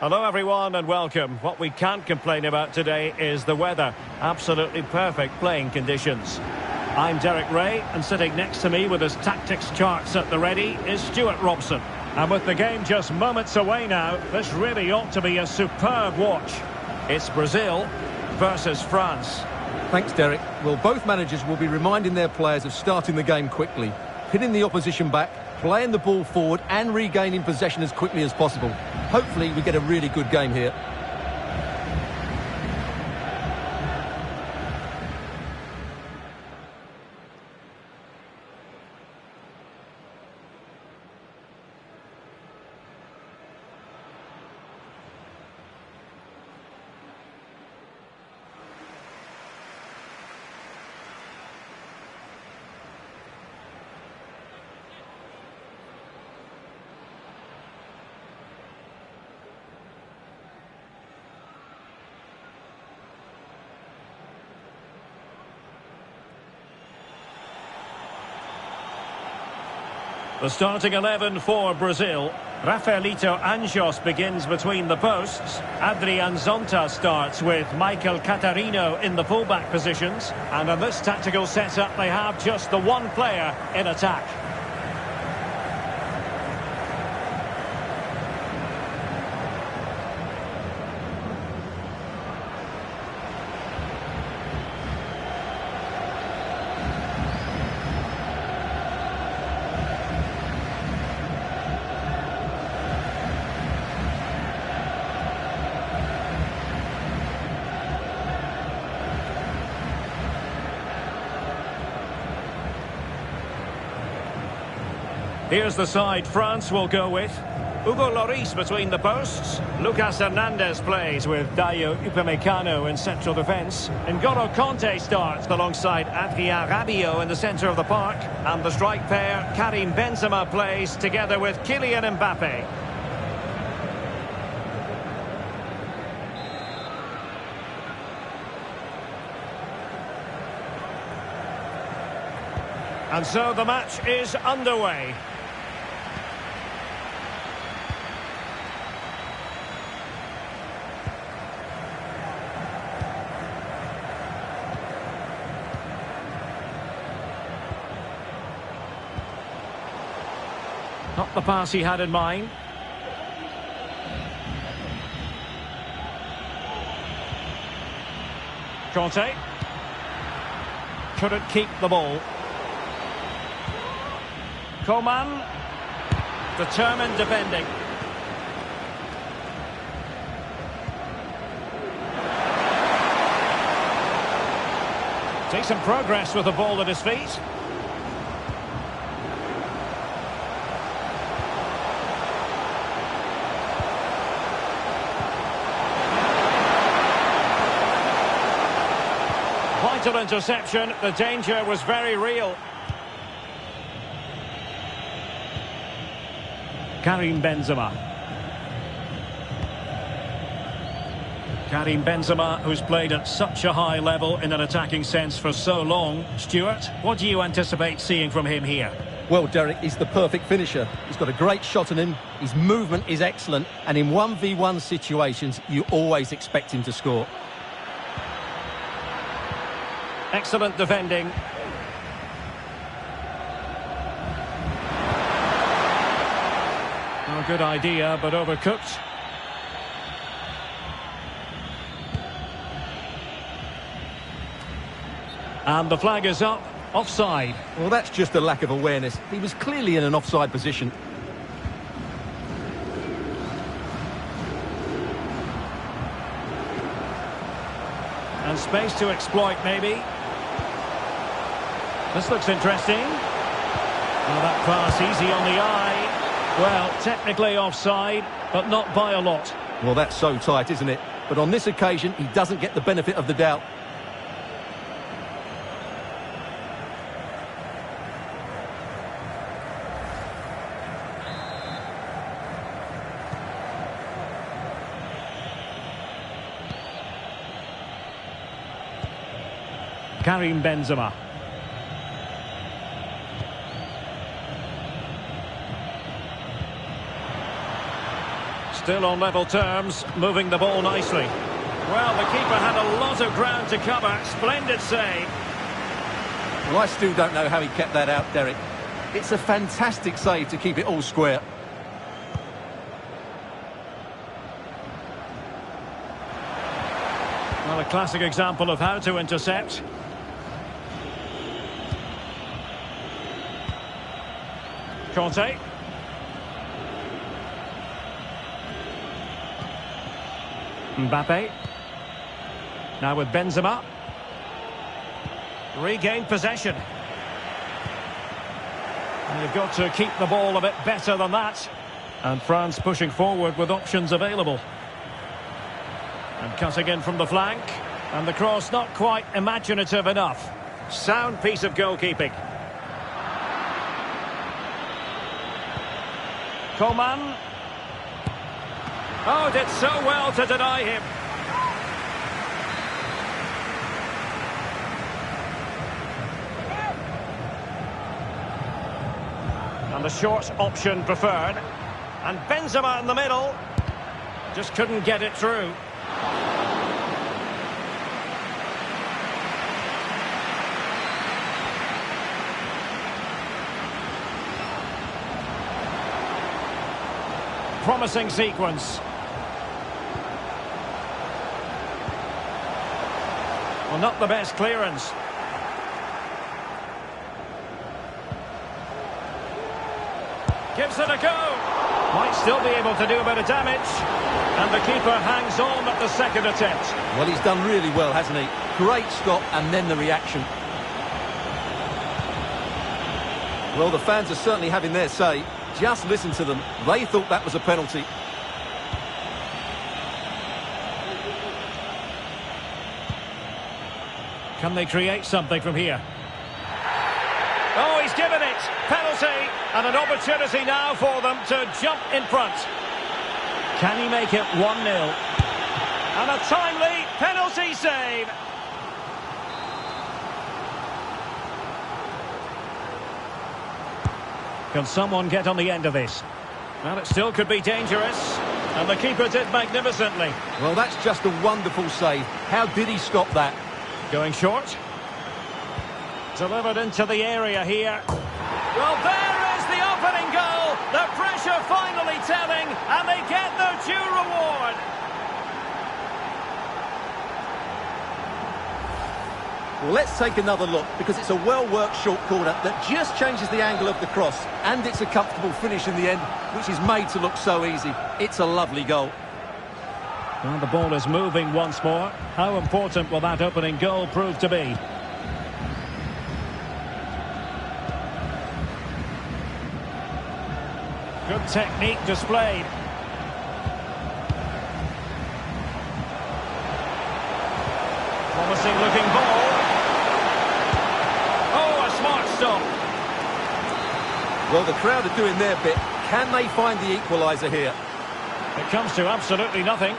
Hello everyone and welcome. What we can't complain about today is the weather. Absolutely perfect playing conditions. I'm Derek Ray, and sitting next to me with his tactics charts at the ready is Stuart Robson. And with the game just moments away now, this really ought to be a superb watch. It's Brazil versus France. Thanks, Derek. Well, both managers will be reminding their players of starting the game quickly, pinning the opposition back, playing the ball forward and regaining possession as quickly as possible. Hopefully we get a really good game here. The starting 11 for Brazil. Rafaelito Anjos begins between the posts. Adrian Zonta starts with Michael Catarino in the fullback positions. And in this tactical setup, they have just the one player in attack. Here's the side France will go with. Hugo Lloris between the posts. Lucas Hernandez plays with Dayo Upamecano in central defence. N'Golo Kanté starts alongside Adrien Rabiot in the centre of the park. And the strike pair, Karim Benzema, plays together with Kylian Mbappe. And so the match is underway. Not the pass he had in mind. Kanté. Couldn't keep the ball. Coman. Determined defending. Decent progress with the ball at his feet. Vital interception. The danger was very real. Karim Benzema. Karim Benzema, who's played at such a high level in an attacking sense for so long. Stuart, what do you anticipate seeing from him here? Well, Derek, he's the perfect finisher. He's got a great shot in him. His movement is excellent. And in 1v1 situations, you always expect him to score. Excellent defending. Oh, good idea, but overcooked. And the flag is up. Offside. Well, that's just a lack of awareness. He was clearly in an offside position. And space to exploit, maybe. This looks interesting. Well, that pass easy on the eye. Well, technically offside, but not by a lot. Well, that's so tight, isn't it? But on this occasion, he doesn't get the benefit of the doubt. Karim Benzema. Still on level terms, moving the ball nicely. Well, the keeper had a lot of ground to cover. Splendid save. Well, I still don't know how he kept that out, Derek. It's a fantastic save to keep it all square. Well, a classic example of how to intercept. Conte. Mbappe. Now with Benzema. Regained possession. And you've got to keep the ball a bit better than that. And France pushing forward with options available. And cutting in from the flank. And the cross not quite imaginative enough. Sound piece of goalkeeping. Coman. Oh, did so well to deny him. And the short option preferred. And Benzema in the middle. Just couldn't get it through. Promising sequence. Well, not the best clearance. Gives it a go. Might still be able to do a bit of damage. And the keeper hangs on at the second attempt. Well, he's done really well, hasn't he? Great stop and then the reaction. Well, the fans are certainly having their say. Just listen to them. They thought that was a penalty. Can they create something from here? Oh, he's given it. Penalty. And an opportunity now for them to jump in front. Can he make it 1-0? And a timely penalty save. Can someone get on the end of this? Well, it still could be dangerous. And the keeper did magnificently. Well, that's just a wonderful save. How did he stop that? Going short. Delivered into the area here. Well, there is the opening goal. The pressure finally telling, and they get their due reward. Well, let's take another look, because it's a well-worked short corner that just changes the angle of the cross. And it's a comfortable finish in the end, which is made to look so easy. It's a lovely goal. Well, the ball is moving once more. How important will that opening goal prove to be? Good technique displayed. Promising looking ball. Oh, a smart stop. Well, the crowd are doing their bit. Can they find the equaliser here? It comes to absolutely nothing.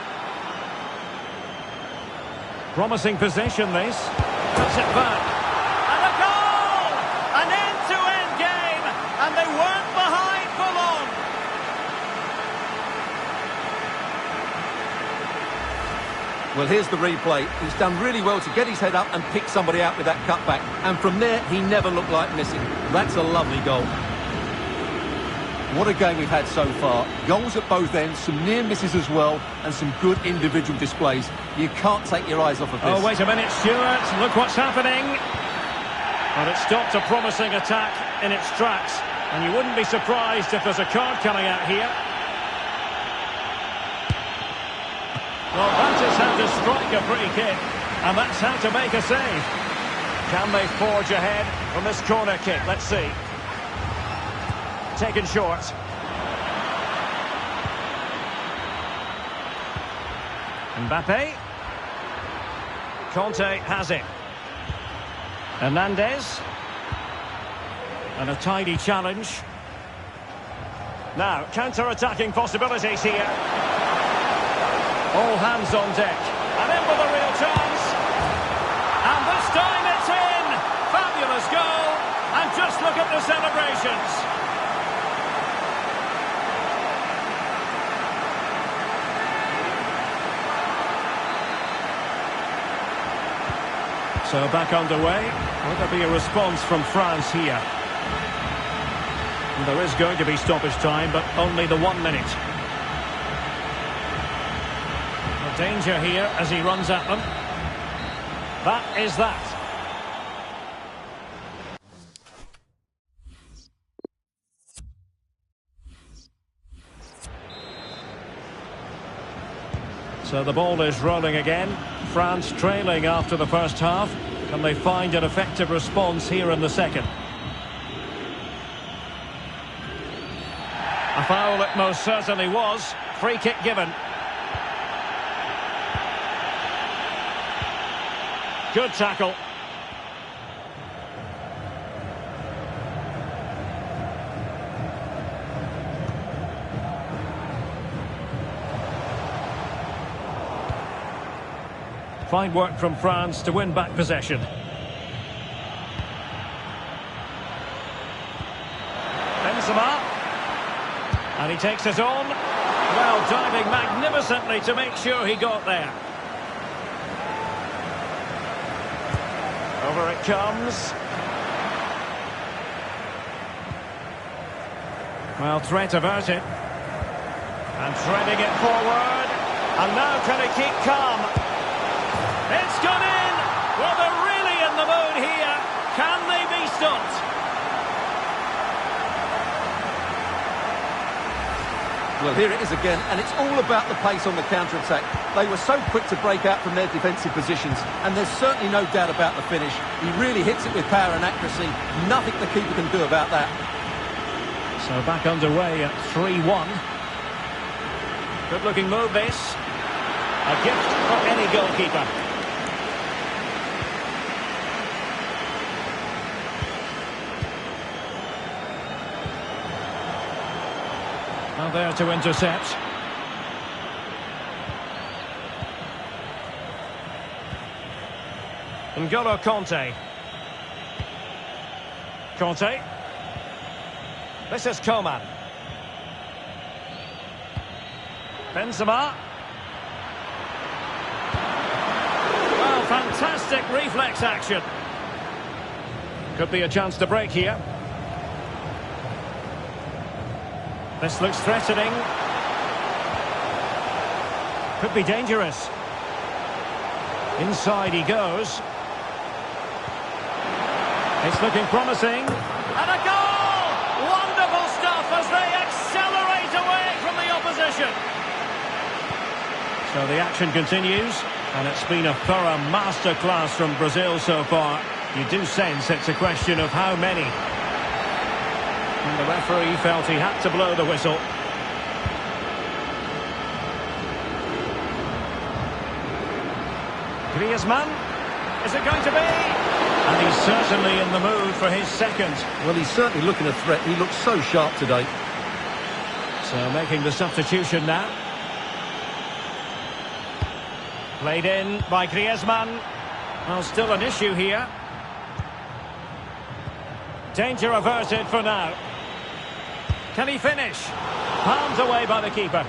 Promising possession, this. Puts it back. And a goal! An end-to-end game, and they weren't behind for long. Well, here's the replay. He's done really well to get his head up and pick somebody out with that cutback. And from there, he never looked like missing. That's a lovely goal. What a game we've had so far. Goals at both ends, some near misses as well, and some good individual displays. You can't take your eyes off of this. Oh, wait a minute, Stuart. Look what's happening. Well, it stopped a promising attack in its tracks. And you wouldn't be surprised if there's a card coming out here. Well, that is how to strike a free kick. And that's how to make a save. Can they forge ahead from this corner kick? Let's see. Taken short. Mbappe. Conte has it. Hernandez. And a tidy challenge. Now, counter-attacking possibilities here. All hands on deck. And in with a real chance. And this time it's in. Fabulous goal. And just look at the celebrations. So back underway. Will there be a response from France here? And there is going to be stoppage time, but only the 1 minute. The danger here as he runs at them. That is that. So the ball is rolling again. France trailing after the first half. Can they find an effective response here in the second? A foul it most certainly was. Free kick given. Good tackle. Fine work from France to win back possession. Benzema. And he takes it on. Well, diving magnificently to make sure he got there. Over it comes. Well, threat averted. And threading it forward. And now can he keep calm? It's gone in! Well, they're really in the mood here. Can they be stopped? Well, here it is again, and it's all about the pace on the counter-attack. They were so quick to break out from their defensive positions, and there's certainly no doubt about the finish. He really hits it with power and accuracy. Nothing the keeper can do about that. So back underway at 3-1. Good-looking move, this. A gift for any goalkeeper. Now there to intercept. N'Golo Kanté. Kanté. This is Coman. Benzema. Well, fantastic reflex action. Could be a chance to break here. This looks threatening. Could be dangerous. Inside he goes. It's looking promising. And a goal! Wonderful stuff as they accelerate away from the opposition. So the action continues. And it's been a thorough masterclass from Brazil so far. You do sense it's a question of how many. And the referee felt he had to blow the whistle. Griezmann. Is it going to be? And he's certainly in the mood for his second. Well, he's certainly looking a threat. He looks so sharp today. So making the substitution now. Played in by Griezmann. Well, still an issue here. Danger averted for now. Can he finish? Palmed away by the keeper.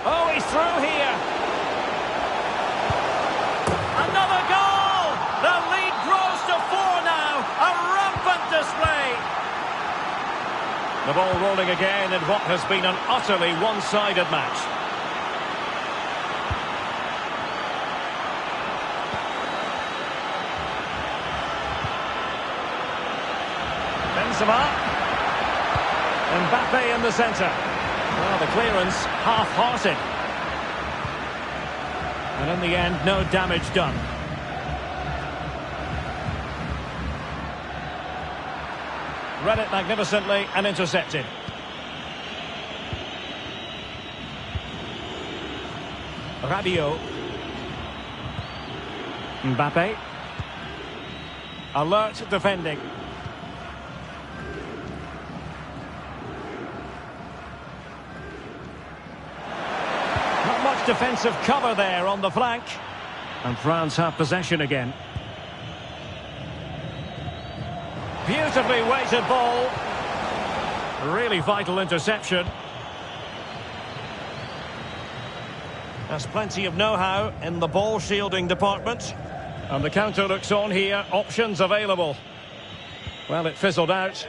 Oh, he's through here. Another goal! The lead grows to 4 now. A rampant display. The ball rolling again in what has been an utterly one-sided match. Benzema. Mbappe in the centre. Well, the clearance half-hearted. And in the end, no damage done. Read it magnificently and intercepted. Rabiot. Mbappe. Alert defending. Not much defensive cover there on the flank. And France have possession again. Beautifully weighted ball. Really vital interception. There's plenty of know-how in the ball shielding department. And the counter looks on here, options available. Well, it fizzled out.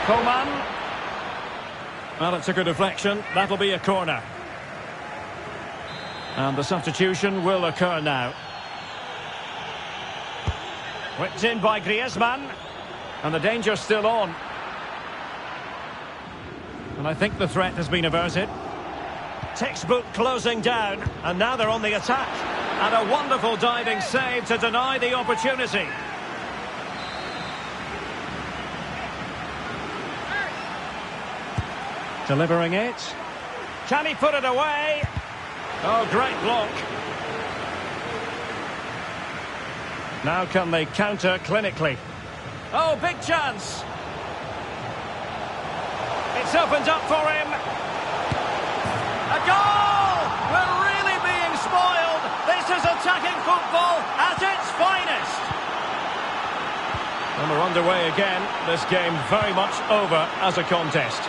Coman. Well, it's a good deflection. That'll be a corner. And the substitution will occur now. Whipped in by Griezmann. And the danger's still on. And I think the threat has been averted. Textbook closing down. And now they're on the attack. And a wonderful diving save to deny the opportunity. Delivering it. Can he put it away? Oh, great block. Now can they counter clinically? Oh, big chance. It's opened up for him. A goal! We're really being spoiled. This is attacking football at its finest. And we're underway again. This game very much over as a contest.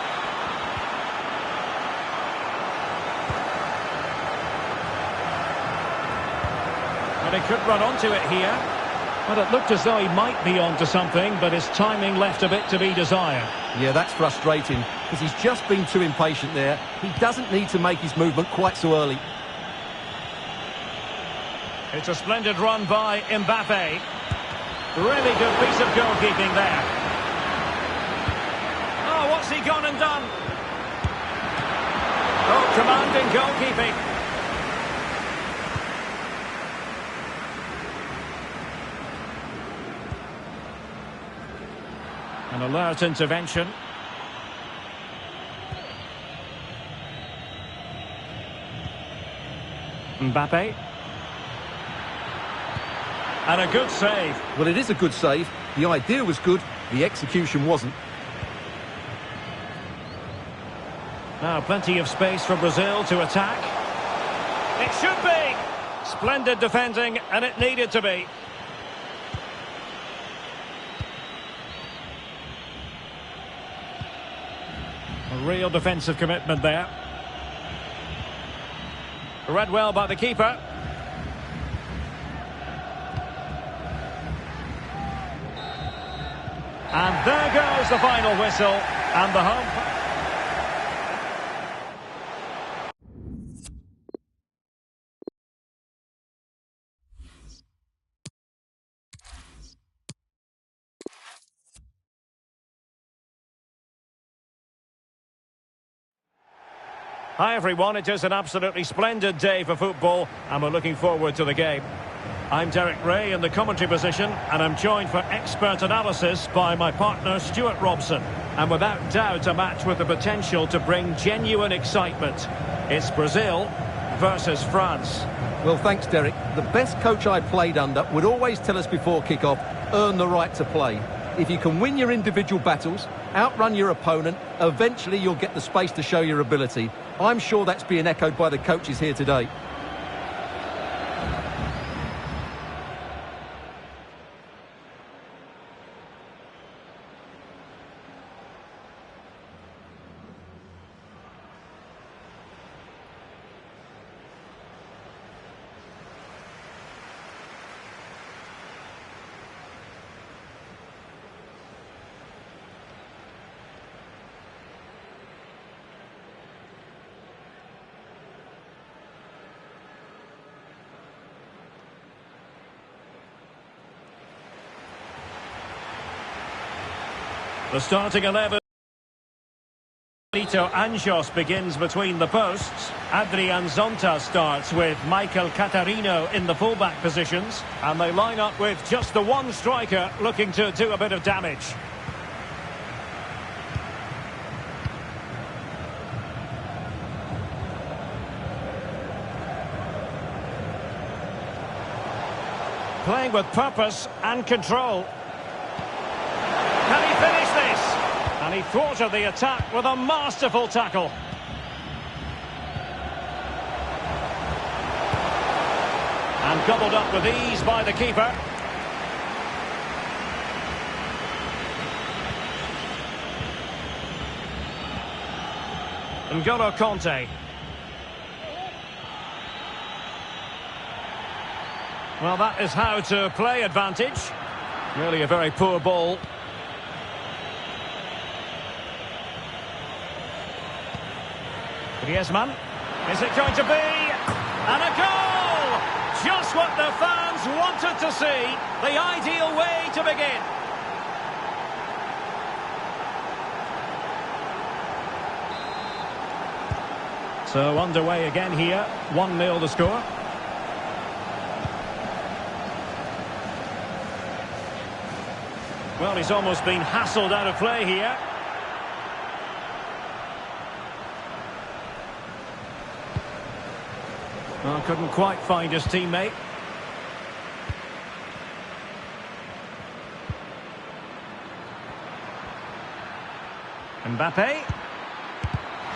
And he could run onto it here. But it looked as though he might be onto something, but his timing left a bit to be desired. Yeah, that's frustrating, because he's just been too impatient there. He doesn't need to make his movement quite so early. It's a splendid run by Mbappe. Really good piece of goalkeeping there. Oh, what's he gone and done? Oh, commanding goalkeeping. An alert intervention. Mbappe. And a good save. Well, it is a good save. The idea was good, the execution wasn't. Now plenty of space for Brazil to attack. It should be. Splendid defending, and it needed to be. A real defensive commitment there. Read well by the keeper. And there goes the final whistle and the home. Hi everyone, it is an absolutely splendid day for football and we're looking forward to the game. I'm Derek Ray in the commentary position and I'm joined for expert analysis by my partner Stuart Robson. And without doubt a match with the potential to bring genuine excitement. It's Brazil versus France. Well, thanks Derek. The best coach I played under would always tell us before kick-off, earn the right to play. If you can win your individual battles, outrun your opponent, eventually you'll get the space to show your ability. I'm sure that's being echoed by the coaches here today. The starting 11. Benito Anjos begins between the posts. Adrian Zonta starts with Michael Catarino in the fullback positions. And they line up with just the one striker looking to do a bit of damage. Playing with purpose and control. Can he finish this? And he thwarted the attack with a masterful tackle. And gobbled up with ease by the keeper. N'Golo Conte. Well, that is how to play advantage. Really a very poor ball. Griezmann. Is it going to be? And a goal! Just what the fans wanted to see. The ideal way to begin. So underway again here. 1-0 the score. Well, he's almost been hassled out of play here. Well, couldn't quite find his teammate. Mbappe.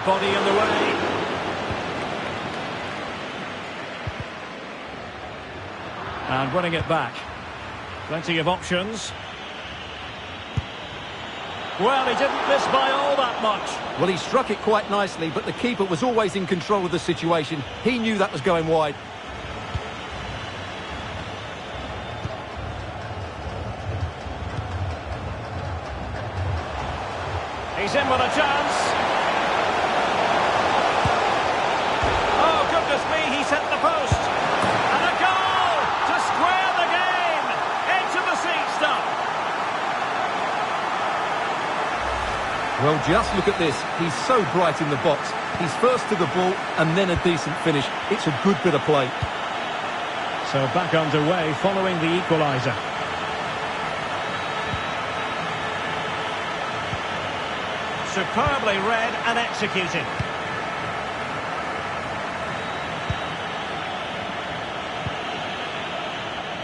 Body in the way. And winning it back. Plenty of options. Well, he didn't miss by all that much. Well, he struck it quite nicely, but the keeper was always in control of the situation. He knew that was going wide. He's in with a chance. Oh, goodness me, he's hit the post. And a goal to square the game. Edge of the seat stuff. Well, just look at this. He's so bright in the box. He's first to the ball and then a decent finish. It's a good bit of play. So back underway following the equaliser. Superbly read and executed.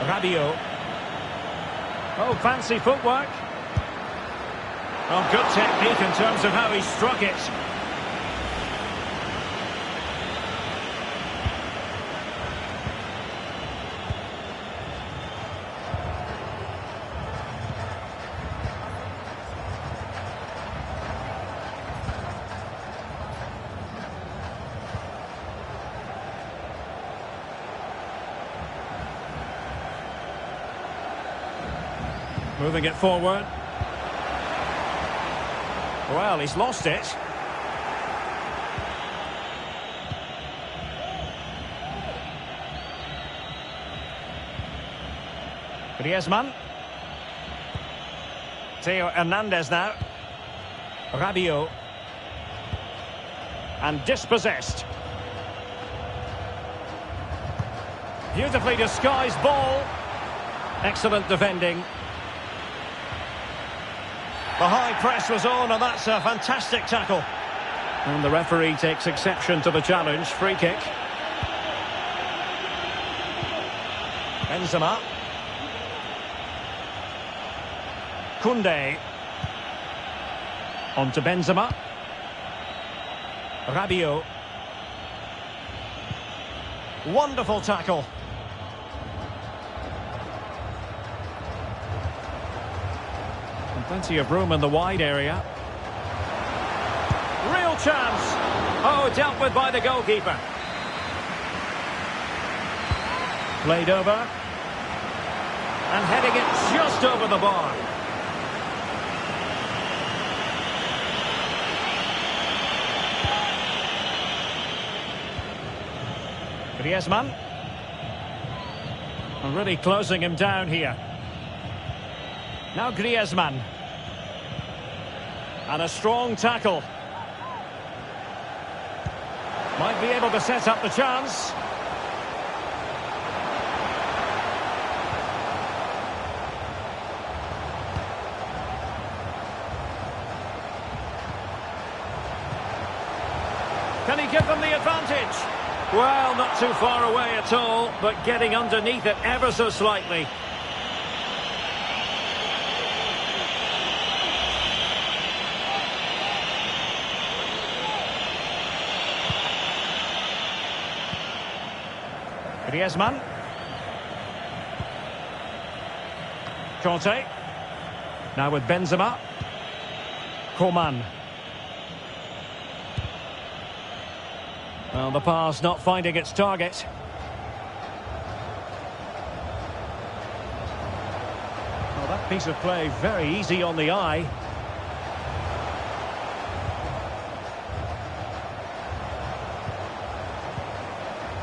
Rabiot. Oh, fancy footwork. Oh, good technique in terms of how he struck it. Moving it forward. Well, he's lost it. Griezmann. Theo Hernandez now. Rabiot. And dispossessed. Beautifully disguised ball. Excellent defending. The high press was on, and that's a fantastic tackle. And the referee takes exception to the challenge. Free kick. Benzema. Koundé. On to Benzema. Rabiot. Wonderful tackle. Plenty of room in the wide area. Real chance. Oh, dealt with by the goalkeeper. Played over. And heading it just over the bar. Griezmann. And really closing him down here. Now Griezmann. And a strong tackle. Might be able to set up the chance. Can he give them the advantage? Well, not too far away at all, but getting underneath it ever so slightly. Griezmann. Conte. Now with Benzema. Coman. Well, the pass not finding its target. Well, that piece of play very easy on the eye.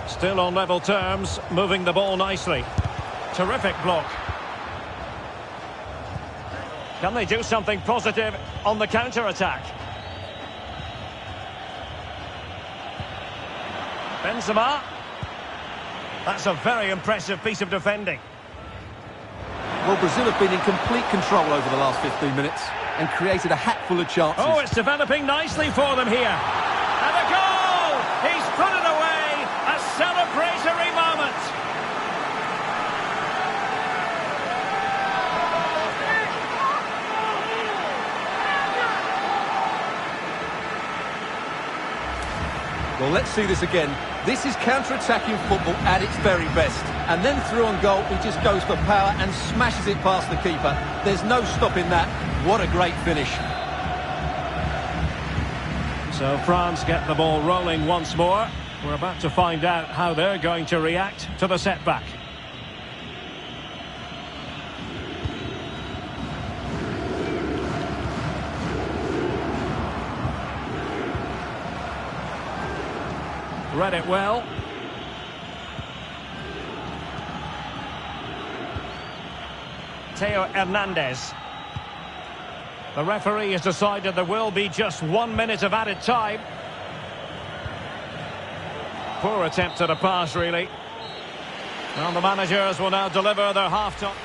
Still on level terms, moving the ball nicely. Terrific block. Can they do something positive on the counter-attack? Benzema. That's a very impressive piece of defending. Well, Brazil have been in complete control over the last 15 minutes and created a hatful of chances. Oh, it's developing nicely for them here. And a goal! He's put it away! A celebratory moment! Well, let's see this again. This is counter-attacking football at its very best. And then through on goal, he just goes for power and smashes it past the keeper. There's no stopping that. What a great finish. So France get the ball rolling once more. We're about to find out how they're going to react to the setback. Read it well. Theo Hernandez. The referee has decided there will be just 1 minute of added time. Poor attempt at a pass, really. Well, the managers will now deliver their half-time.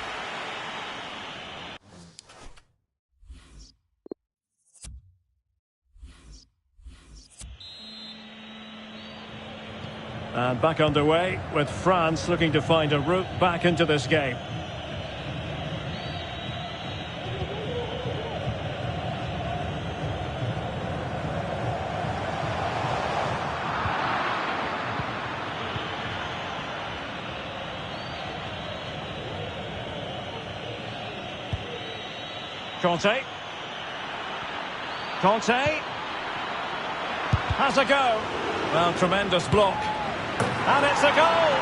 And back underway with France looking to find a route back into this game. Conte. Conte. Has a go. Well, tremendous block. And it's a goal!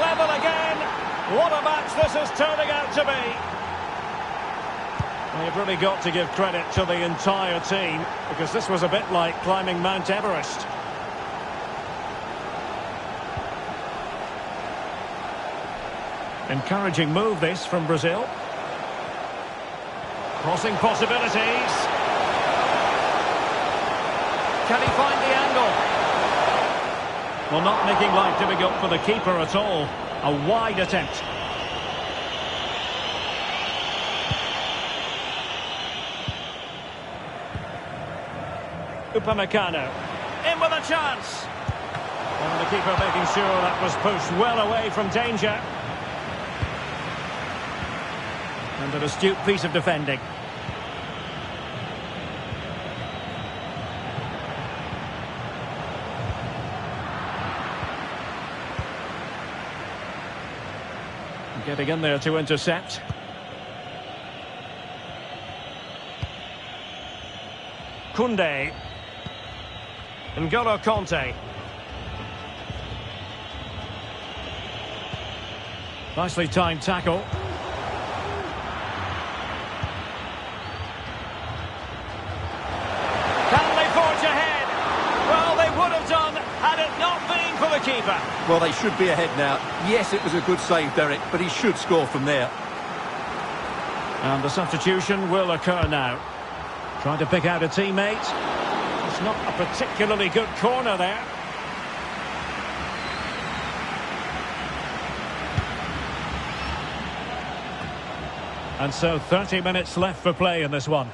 Level again! What a match this is turning out to be! Well, you've really got to give credit to the entire team, because this was a bit like climbing Mount Everest. Encouraging move this from Brazil. Crossing possibilities. Can he find the angle? Well, not making life difficult for the keeper at all. A wide attempt. Upamecano. In with a chance. And the keeper making sure that was pushed well away from danger. And an astute piece of defending. Getting in there to intercept. Koundé. N'Golo Conte. Nicely timed tackle. Can they forge ahead? Well, they would have done had it not been for the keeper. Well, they should be ahead now. Yes, it was a good save, Derek, but he should score from there. And the substitution will occur now. Trying to pick out a teammate. It's not a particularly good corner there. And so 30 minutes left for play in this one.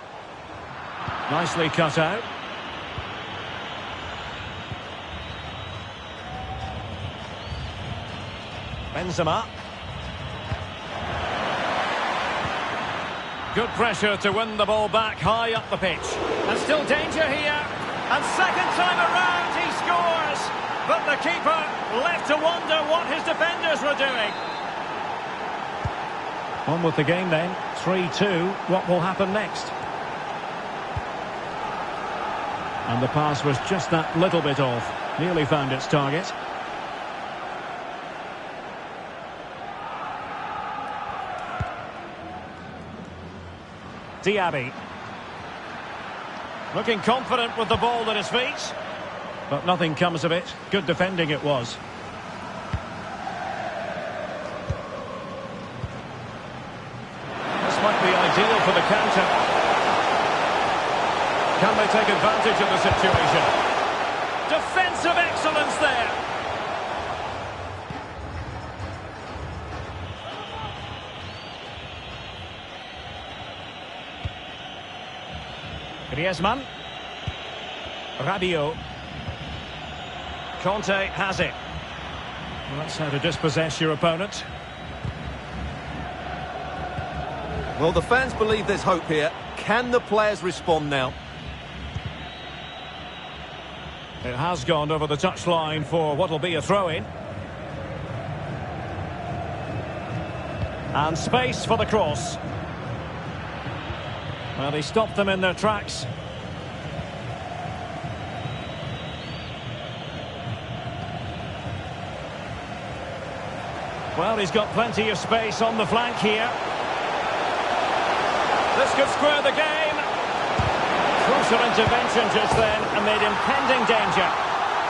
Nicely cut out. Benzema. Good pressure to win the ball back high up the pitch. And still danger here. And second time around he scores. But the keeper left to wonder what his defenders were doing. On with the game then. 3-2. What will happen next? And the pass was just that little bit off. Nearly found its target. Diaby. Looking confident with the ball at his feet. But nothing comes of it. Good defending it was. This might be ideal for the counter. Can they take advantage of the situation? Defensive excellence there. Griezmann. Rabiot. Conte has it. Well, that's how to dispossess your opponent. Well, the fans believe there's hope here. Can the players respond now? It has gone over the touchline for what will be a throw-in. And space for the cross. Well, he stopped them in their tracks. Well, he's got plenty of space on the flank here. This could square the game. Crucial intervention just then amid impending danger.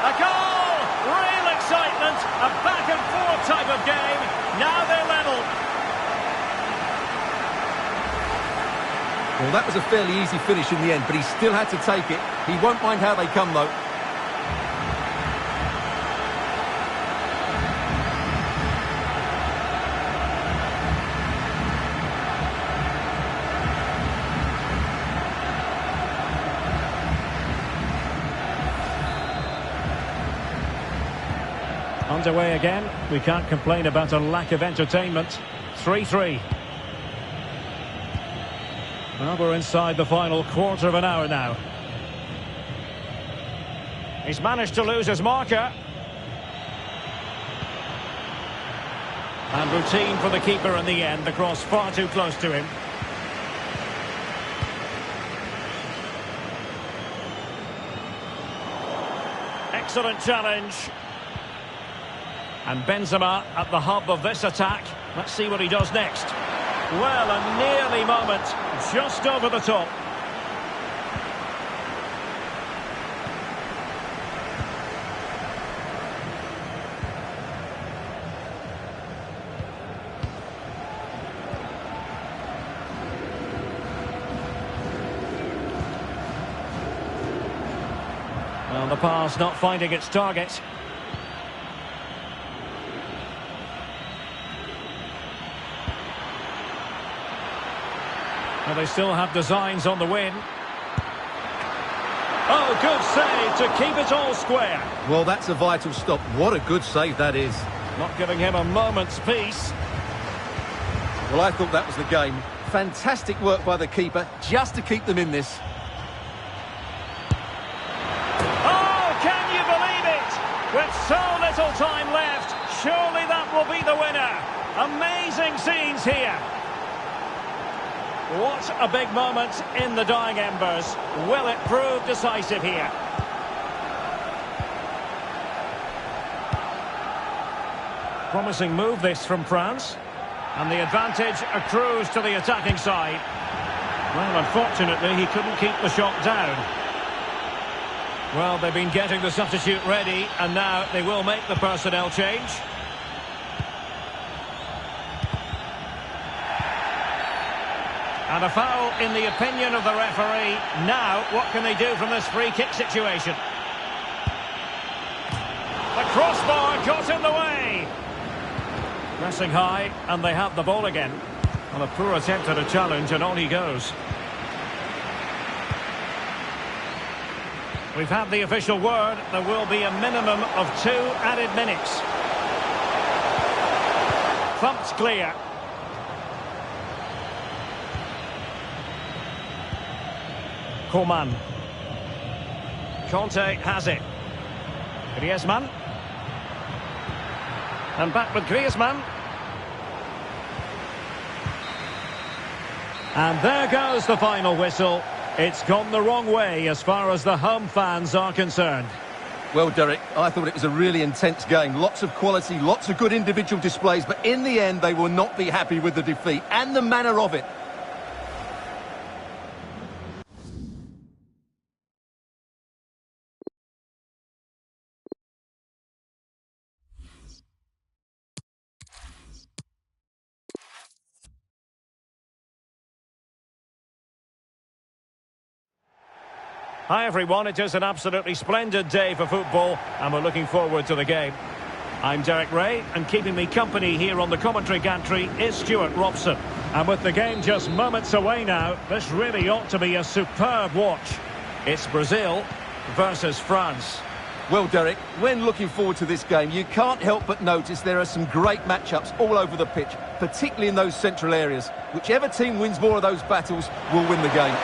A goal! Real excitement. A back and forth type of game. Now they're level. Well, that was a fairly easy finish in the end, but he still had to take it. He won't mind how they come, though. Underway again. We can't complain about a lack of entertainment. 3-3. Well, we're inside the final quarter of an hour now. He's managed to lose his marker. And routine for the keeper in the end. The cross far too close to him. Excellent challenge. And Benzema at the hub of this attack. Let's see what he does next. Well, a nearly moment, just over the top. Well, the pass not finding its target. Well, they still have designs on the win. Oh, good save to keep it all square. Well, that's a vital stop. What a good save that is. Not giving him a moment's peace. Well, I thought that was the game. Fantastic work by the keeper, just to keep them in this. Oh, can you believe it? With so little time left, surely that will be the winner. Amazing scenes here. What a big moment in the dying embers. Will it prove decisive here? Promising move this from France. And the advantage accrues to the attacking side. Well, unfortunately, he couldn't keep the shot down. Well, they've been getting the substitute ready, and now they will make the personnel change. And a foul in the opinion of the referee. Now, what can they do from this free kick situation? The crossbar got in the way. Pressing high, and they have the ball again. Well, a poor attempt at a challenge, and on he goes. We've had the official word. There will be a minimum of 2 added minutes. Thumped clear. Coman. Conte has it. Griezmann. And back with Griezmann. And there goes the final whistle. It's gone the wrong way as far as the home fans are concerned. Well, Derek, I thought it was a really intense game. Lots of quality, lots of good individual displays, but in the end, they will not be happy with the defeat and the manner of it. Hi everyone, it is an absolutely splendid day for football and we're looking forward to the game. I'm Derek Ray and keeping me company here on the commentary gantry is Stuart Robson. And with the game just moments away now, this really ought to be a superb watch. It's Brazil versus France. Well, Derek, when looking forward to this game, you can't help but notice there are some great matchups all over the pitch, particularly in those central areas. Whichever team wins more of those battles will win the game.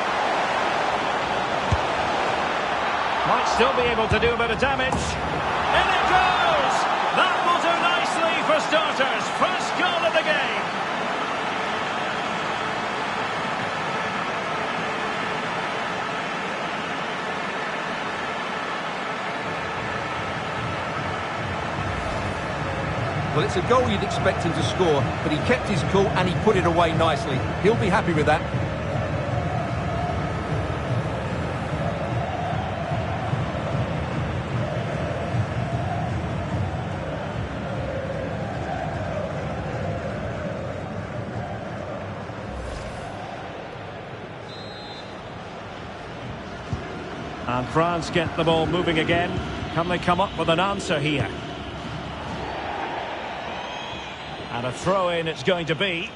Might still be able to do a bit of damage. In it goes! That will do nicely for starters. First goal of the game. Well, it's a goal you'd expect him to score, but he kept his cool and he put it away nicely. He'll be happy with that. And France get the ball moving again. Can they come up with an answer here? And a throw-in it's going to be.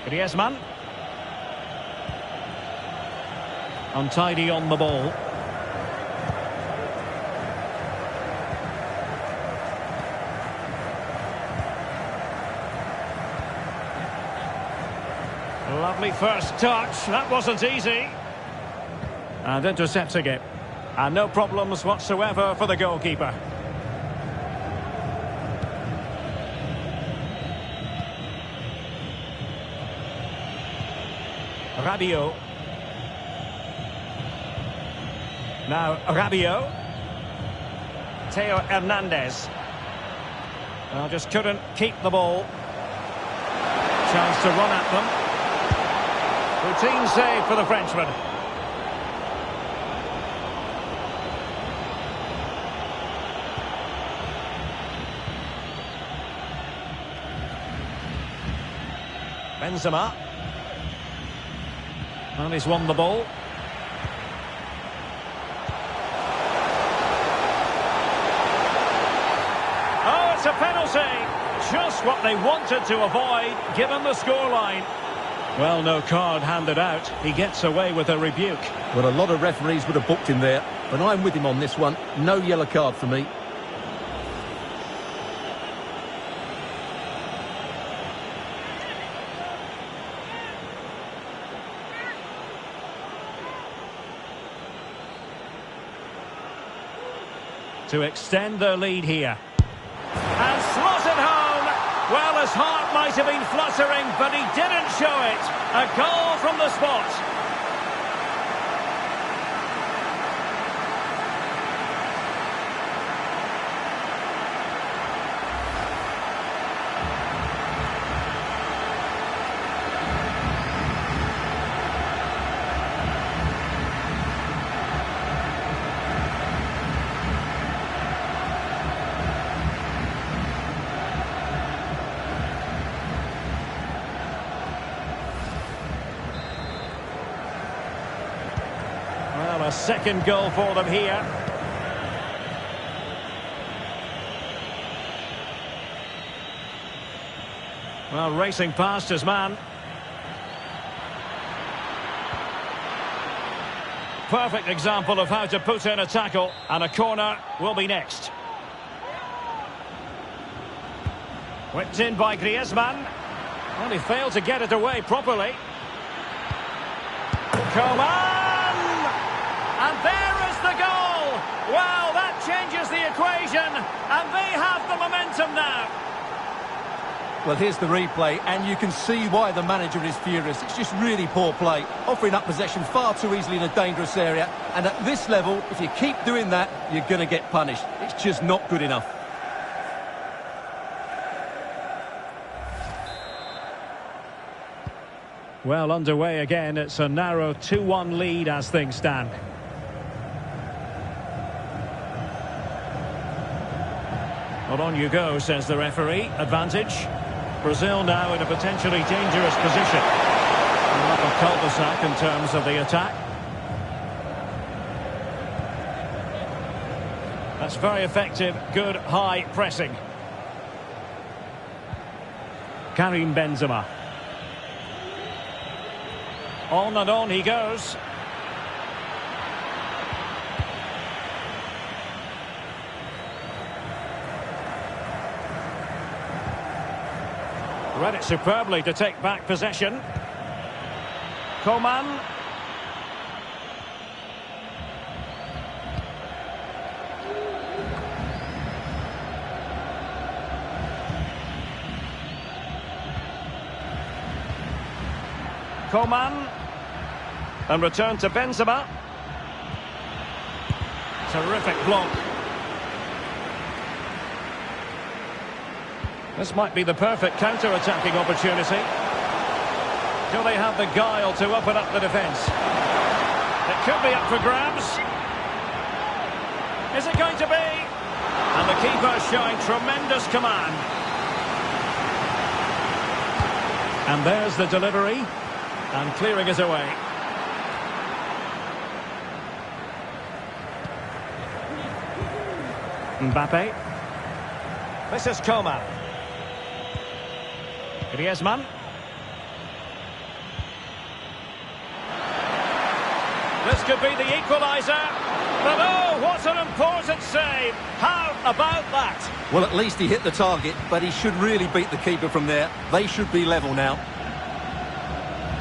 Griezmann. Untidy on the ball. Lovely first touch. That wasn't easy. And intercepting it. And no problems whatsoever for the goalkeeper. Rabiot. Now Rabiot. Theo Hernandez. Just couldn't keep the ball. Chance to run at them. Routine save for the Frenchman. Benzema. And he's won the ball. Oh, it's a penalty. Just what they wanted to avoid, given the scoreline. Well, no card handed out. He gets away with a rebuke. Well, a lot of referees would have booked him there, but I'm with him on this one. No yellow card for me. To extend their lead here. And slotted home. Well, his heart might have been fluttering, but he didn't show it. A goal from the spot. Well, a second goal for them here. Well, racing past his man. Perfect example of how to put in a tackle, and a corner will be next. Whipped in by Griezmann. Well, he failed to get it away properly. Coman! And there is the goal! Well, that changes the equation, and they have the momentum now. Well, here's the replay, and you can see why the manager is furious. It's just really poor play, offering up possession far too easily in a dangerous area. And at this level, if you keep doing that, you're going to get punished. It's just not good enough. Well, underway again. It's a narrow 2-1 lead as things stand. Well, on you go, says the referee. Advantage. Brazil now in a potentially dangerous position. Like a cul-de-sac in terms of the attack. That's very effective. Good high pressing. Karim Benzema. On and on he goes. Read it superbly to take back possession. Coman. Coman. And return to Benzema. Terrific block. This might be the perfect counter-attacking opportunity. Do they have the guile to open up the defence? It could be up for grabs. Is it going to be? And the keeper showing tremendous command. And there's the delivery. And clearing it away. Mbappe. This is Coman. Griezmann. This could be the equaliser. But oh, what an important save. How about that? Well, at least he hit the target, but he should really beat the keeper from there. They should be level now.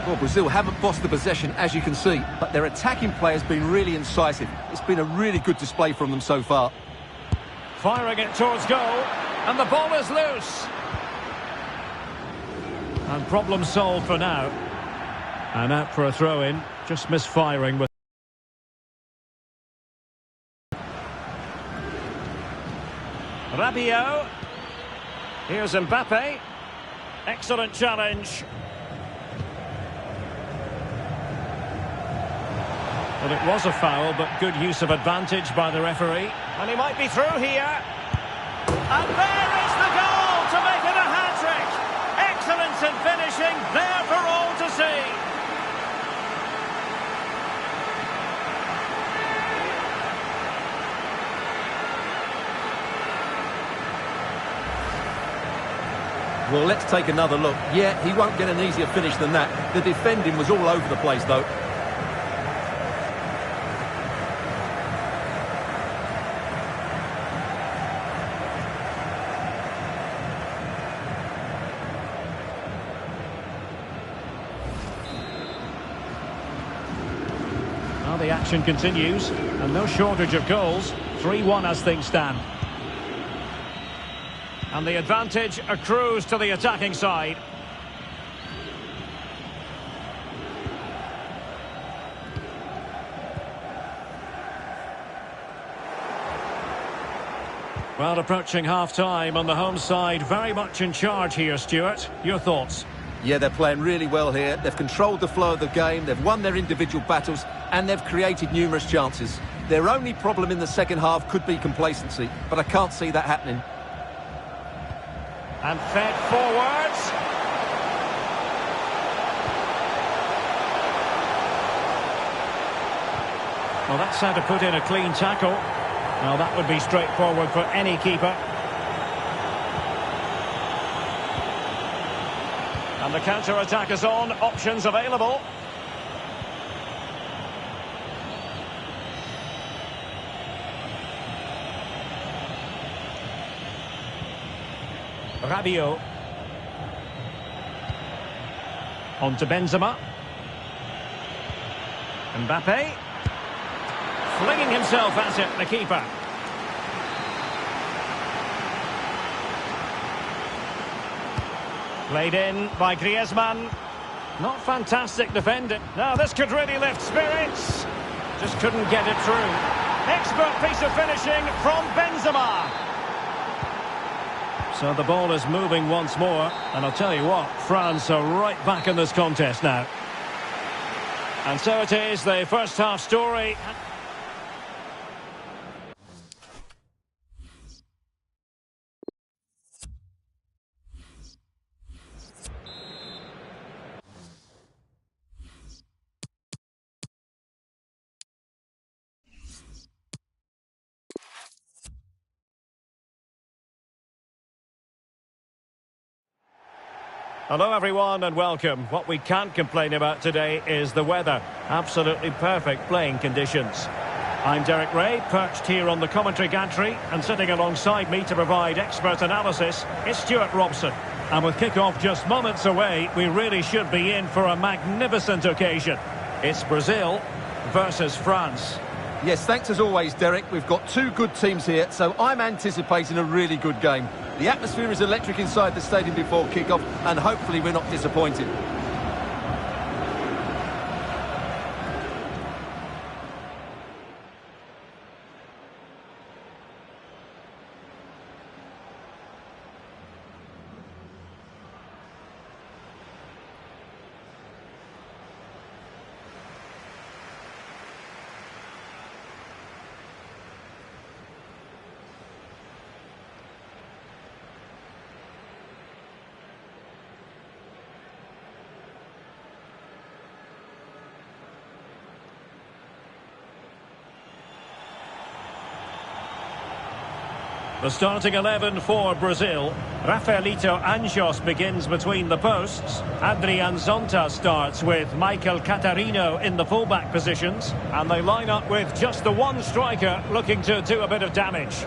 Well, Brazil haven't bossed the possession, as you can see, but their attacking play has been really incisive. It's been a really good display from them so far. Firing it towards goal, and the ball is loose. And problem solved for now. And out for a throw-in, just misfiring with... Rabiot. Here's Mbappe. Excellent challenge. Well, it was a foul, but good use of advantage by the referee. And he might be through here. And there is the goal to make it a hat-trick. Excellence in finishing, there for all to see. Well, let's take another look. Yeah, he won't get an easier finish than that. The defending was all over the place, though. Now the action continues, and no shortage of goals. 3-1 as things stand. And the advantage accrues to the attacking side. Well, approaching half-time on the home side, very much in charge here, Stuart. Your thoughts? Yeah, they're playing really well here. They've controlled the flow of the game, they've won their individual battles, and they've created numerous chances. Their only problem in the second half could be complacency, but I can't see that happening. And fed forwards. Well, that's how to put in a clean tackle. Now, that would be straightforward for any keeper. And the counter-attack is on. Options available. Rabiot. On to Benzema. Mbappe. Flinging himself at it, the keeper. Played in by Griezmann. Not fantastic defending. Now this could really lift spirits. Just couldn't get it through. Expert piece of finishing from Benzema. So the ball is moving once more. And I'll tell you what, France are right back in this contest now. And so it is, the first half story. Hello everyone and welcome. What we can't complain about today is the weather. Absolutely perfect playing conditions. I'm Derek Ray, perched here on the commentary gantry, and sitting alongside me to provide expert analysis is Stuart Robson. And with kick-off just moments away, we really should be in for a magnificent occasion. It's Brazil versus France. Yes, thanks as always, Derek. We've got two good teams here, so I'm anticipating a really good game. The atmosphere is electric inside the stadium before kick-off, and hopefully we're not disappointed. The starting 11 for Brazil. Rafaelito Anjos begins between the posts. Adrian Zonta starts with Michael Catarino in the fullback positions. And they line up with just the one striker looking to do a bit of damage.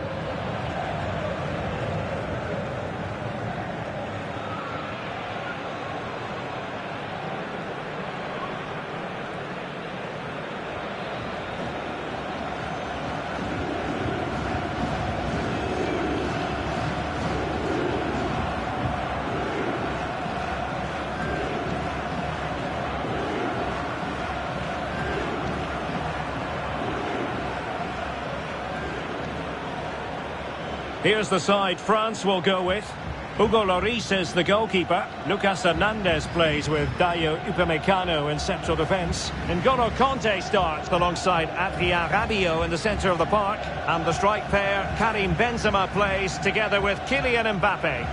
Here's the side France will go with. Hugo Lloris is the goalkeeper. Lucas Hernandez plays with Dayo Upamecano in central defence. N'Golo Kanté starts alongside Adrien Rabiot in the centre of the park. And the strike pair, Karim Benzema, plays together with Kylian Mbappe.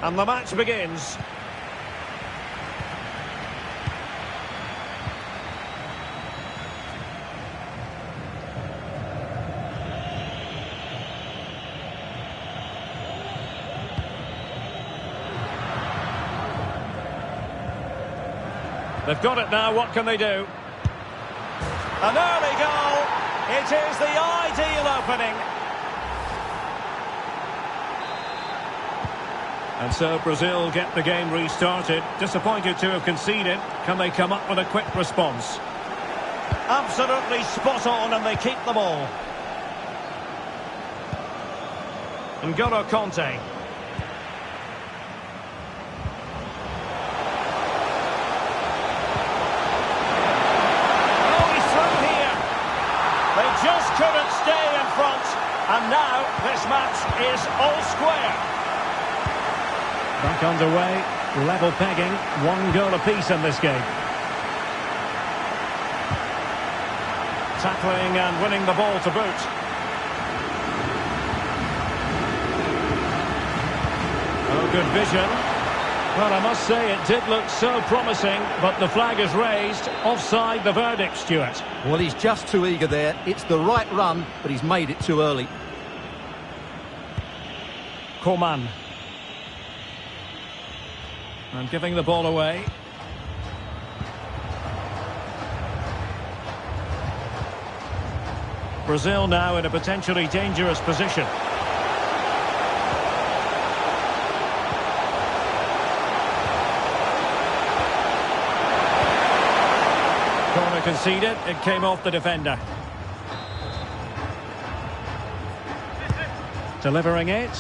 And the match begins. They've got it now, what can they do? An early goal! It is the ideal opening. And so Brazil get the game restarted. Disappointed to have conceded. Can they come up with a quick response? Absolutely spot on, and they keep the ball. N'Golo Kanté. Just couldn't stay in front, and now this match is all square. Back underway, level pegging, 1 goal apiece in this game. Tackling and winning the ball to boot. Oh, good vision. Well, I must say it did look so promising, but the flag is raised. Offside the verdict, Stuart. Well, he's just too eager there. It's the right run, but he's made it too early. Coman. And giving the ball away. Brazil now in a potentially dangerous position. Corner conceded, it came off the defender. Delivering it.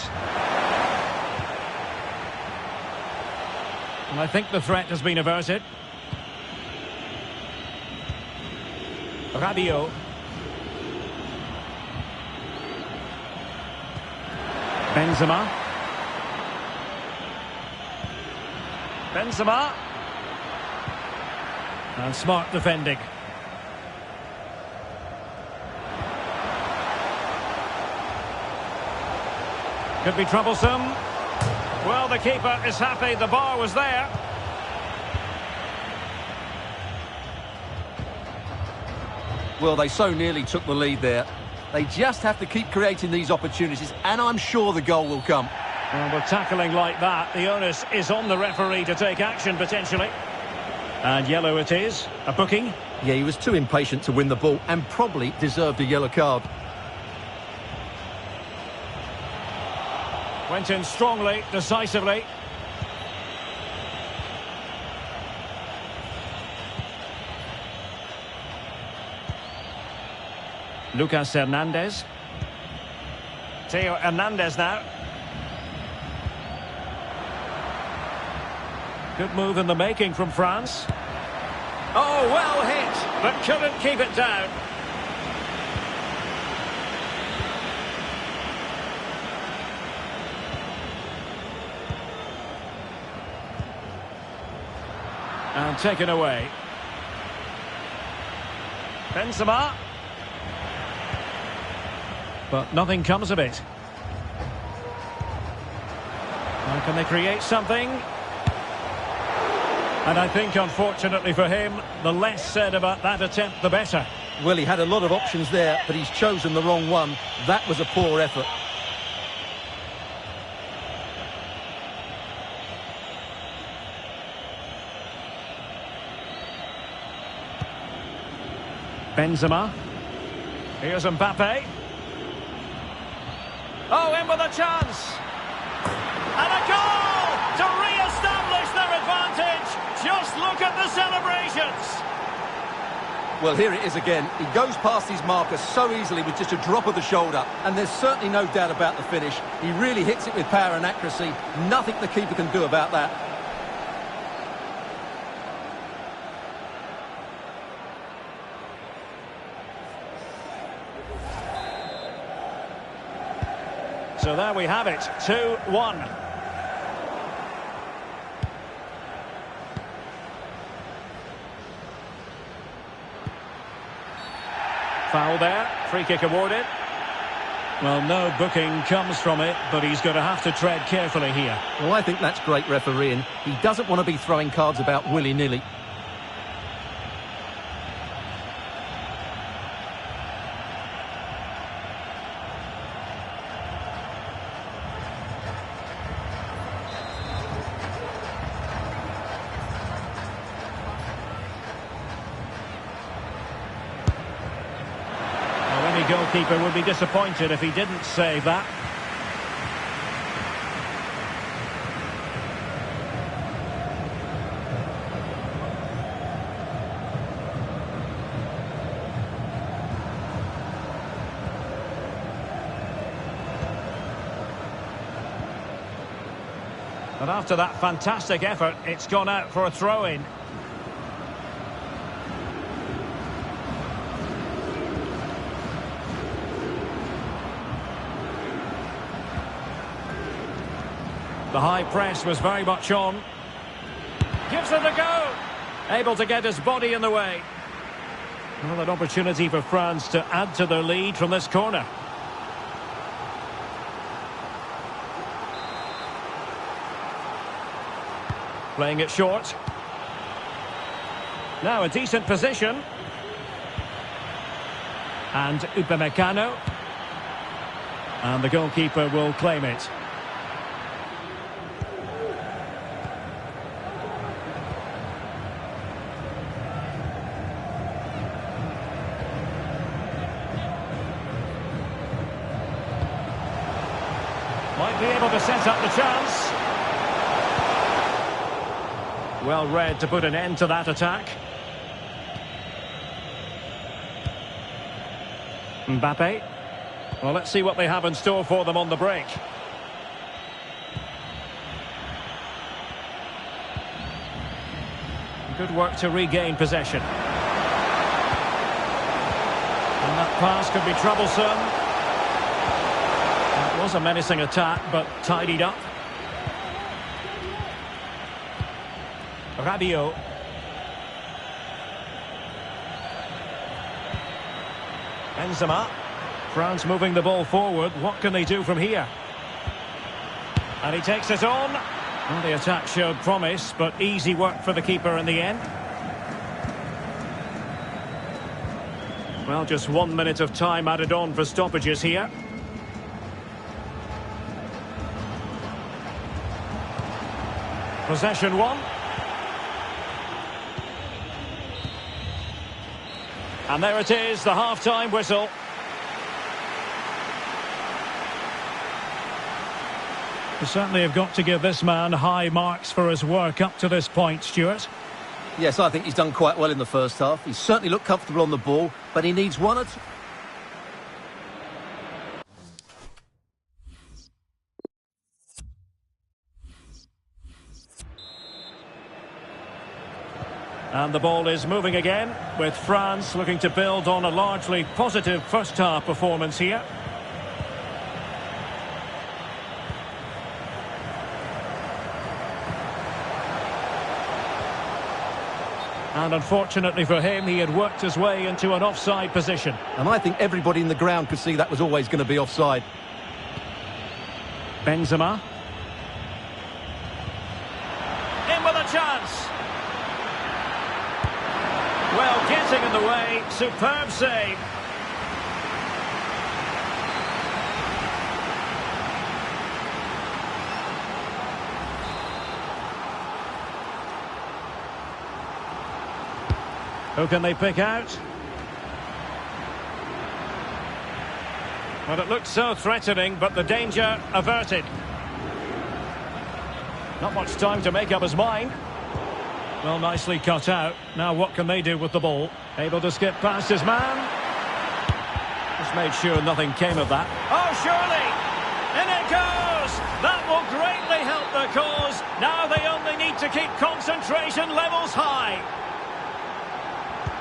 And I think the threat has been averted. Rabiot. Benzema. Benzema. And smart defending. Could be troublesome. Well, the keeper is happy the bar was there. Well, they so nearly took the lead there. They just have to keep creating these opportunities, and I'm sure the goal will come. Well, with tackling like that, the onus is on the referee to take action, potentially. And yellow it is. A booking. Yeah, he was too impatient to win the ball and probably deserved a yellow card. Went in strongly, decisively. Lucas Hernandez. Theo Hernandez now. Good move in the making from France. Oh, well hit, but couldn't keep it down. And taken away. Benzema. But nothing comes of it. Now can they create something? And I think, unfortunately for him, the less said about that attempt, the better. Well, he had a lot of options there, but he's chosen the wrong one. That was a poor effort. Benzema. Here's Mbappe. Oh, in with a chance. And a goal to re-establish their advantage. Just look at the celebrations. Well, here it is again. He goes past his marker so easily with just a drop of the shoulder. And there's certainly no doubt about the finish. He really hits it with power and accuracy. Nothing the keeper can do about that. So there we have it, 2-1. Foul there, free kick awarded. Well, no booking comes from it, but he's going to have to tread carefully here. Well, I think that's great refereeing. He doesn't want to be throwing cards about willy-nilly. Any goalkeeper would be disappointed if he didn't save that. And after that fantastic effort, it's gone out for a throw-in. The high press was very much on. Gives it a go. Able to get his body in the way. Well, an opportunity for France to add to their lead from this corner. Playing it short. Now a decent position. And Upamecano. And the goalkeeper will claim it. Might be able to set up the chance. Well read to put an end to that attack. Mbappe. Well, let's see what they have in store for them on the break. Good work to regain possession. And that pass could be troublesome. It was a menacing attack, but tidied up. Rabiot. Benzema. France moving the ball forward. What can they do from here? And he takes it on. Well, the attack showed promise, but easy work for the keeper in the end. Well, just 1 minute of time added on for stoppages here. Possession one. And there it is, the half-time whistle. You certainly have got to give this man high marks for his work up to this point, Stuart. Yes, I think he's done quite well in the first half. He's certainly looked comfortable on the ball, but he needs one or two... And the ball is moving again, with France looking to build on a largely positive first-half performance here. And unfortunately for him, he had worked his way into an offside position. And I think everybody in the ground could see that was always going to be offside. Benzema. In with a chance. Well, getting in the way, superb save. Who can they pick out? Well, it looked so threatening, but the danger averted. Not much time to make up his mind. Well, nicely cut out. Now what can they do with the ball? Able to skip past his man. Just made sure nothing came of that. Oh, surely! In it goes! That will greatly help the cause. Now they only need to keep concentration levels high.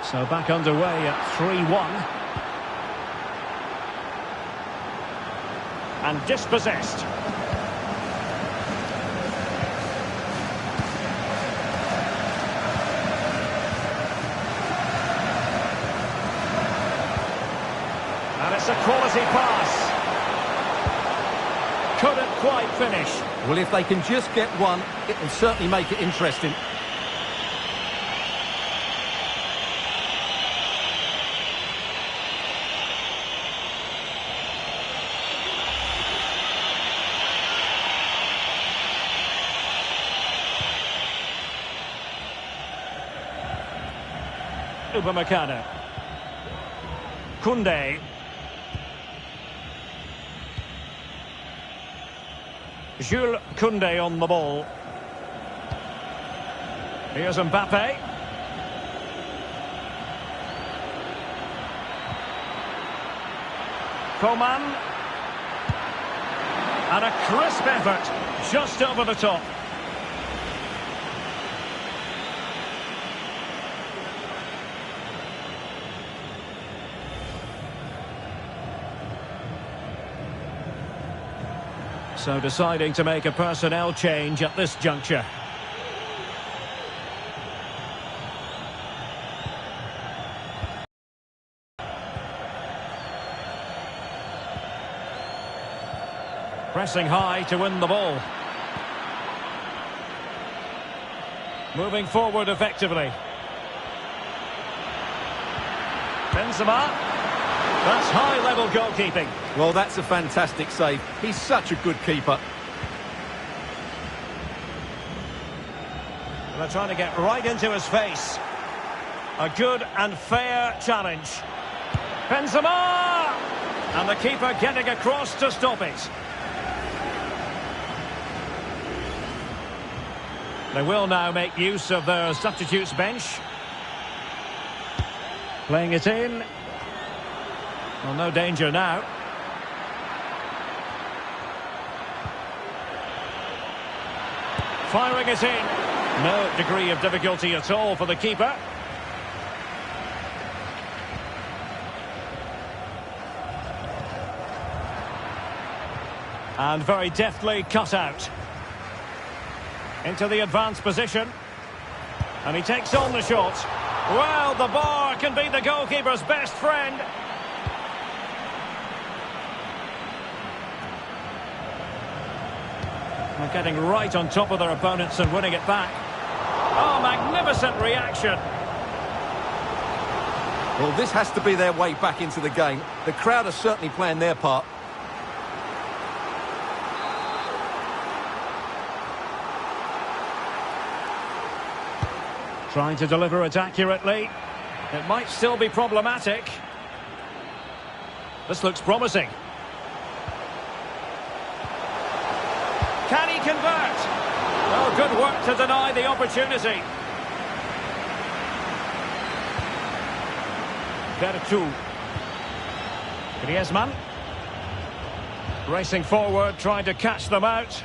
So back underway at 3-1. And dispossessed. And it's a quality pass. Couldn't quite finish. Well, if they can just get one, it will certainly make it interesting. Upamecano. Koundé. Jules Koundé on the ball. Here's Mbappe. Coman. And a crisp effort, just over the top. So deciding to make a personnel change at this juncture. Pressing high to win the ball. Moving forward effectively. Benzema. That's high-level goalkeeping. Well, that's a fantastic save. He's such a good keeper. They're trying to get right into his face. A good and fair challenge. Benzema! And the keeper getting across to stop it. They will now make use of their substitutes bench. Playing it in. Well, no danger now. firing it in. No degree of difficulty at all for the keeper. And very deftly cut out. Into the advanced position. And he takes on the shot. Well, the bar can be the goalkeeper's best friend. They're getting right on top of their opponents and winning it back. Oh, magnificent reaction. Well, this has to be their way back into the game. The crowd are certainly playing their part. Trying to deliver it accurately. It might still be problematic. This looks promising. Can he convert? Oh, good work to deny the opportunity. Vertu. Griezmann. Racing forward, trying to catch them out.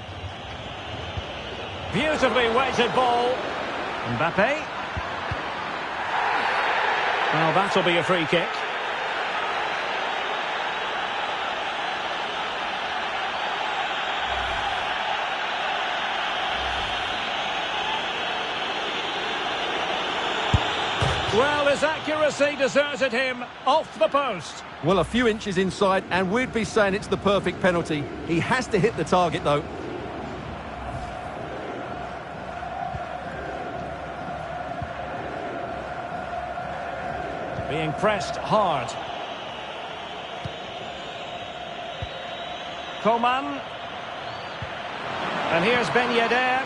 Beautifully weighted ball. Mbappe. Well, that'll be a free kick. Well, his accuracy deserted him off the post. Well, a few inches inside, and we'd be saying it's the perfect penalty. He has to hit the target, though. Being pressed hard. Coman. And here's Ben Yedder.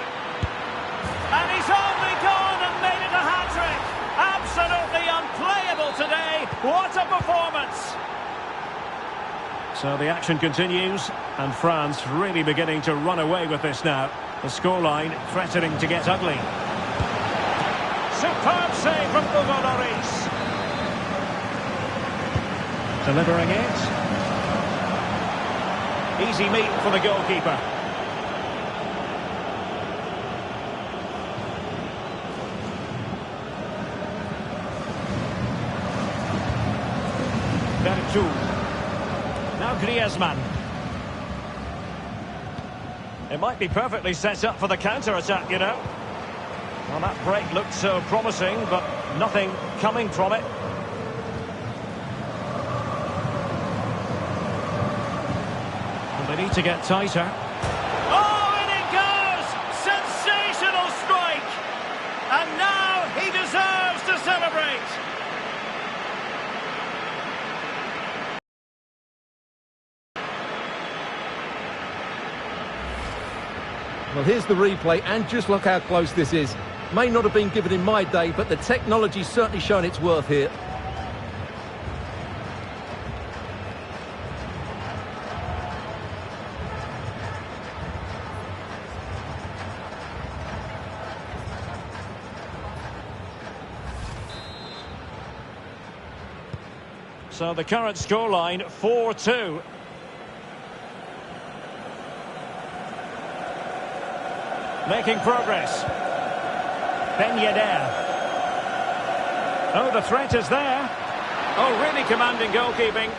And he's only gone and made it a hat-trick. Absolutely unplayable today. What a performance. So the action continues, and France really beginning to run away with this now. The scoreline threatening to get ugly. Superb save from Hugo Lloris. Delivering it. Easy meet for the goalkeeper. Vertu. Now Griezmann. It might be perfectly set up for the counter-attack, you know. Well, that break looked so promising, but nothing coming from it. They need to get tighter. Oh, and it goes! Sensational strike! And now he deserves to celebrate! Well, here's the replay, and just look how close this is. May not have been given in my day, but the technology's certainly shown its worth here. So the current scoreline, 4-2. Making progress. Ben Yedder. Oh, the threat is there. Oh, really commanding goalkeeping.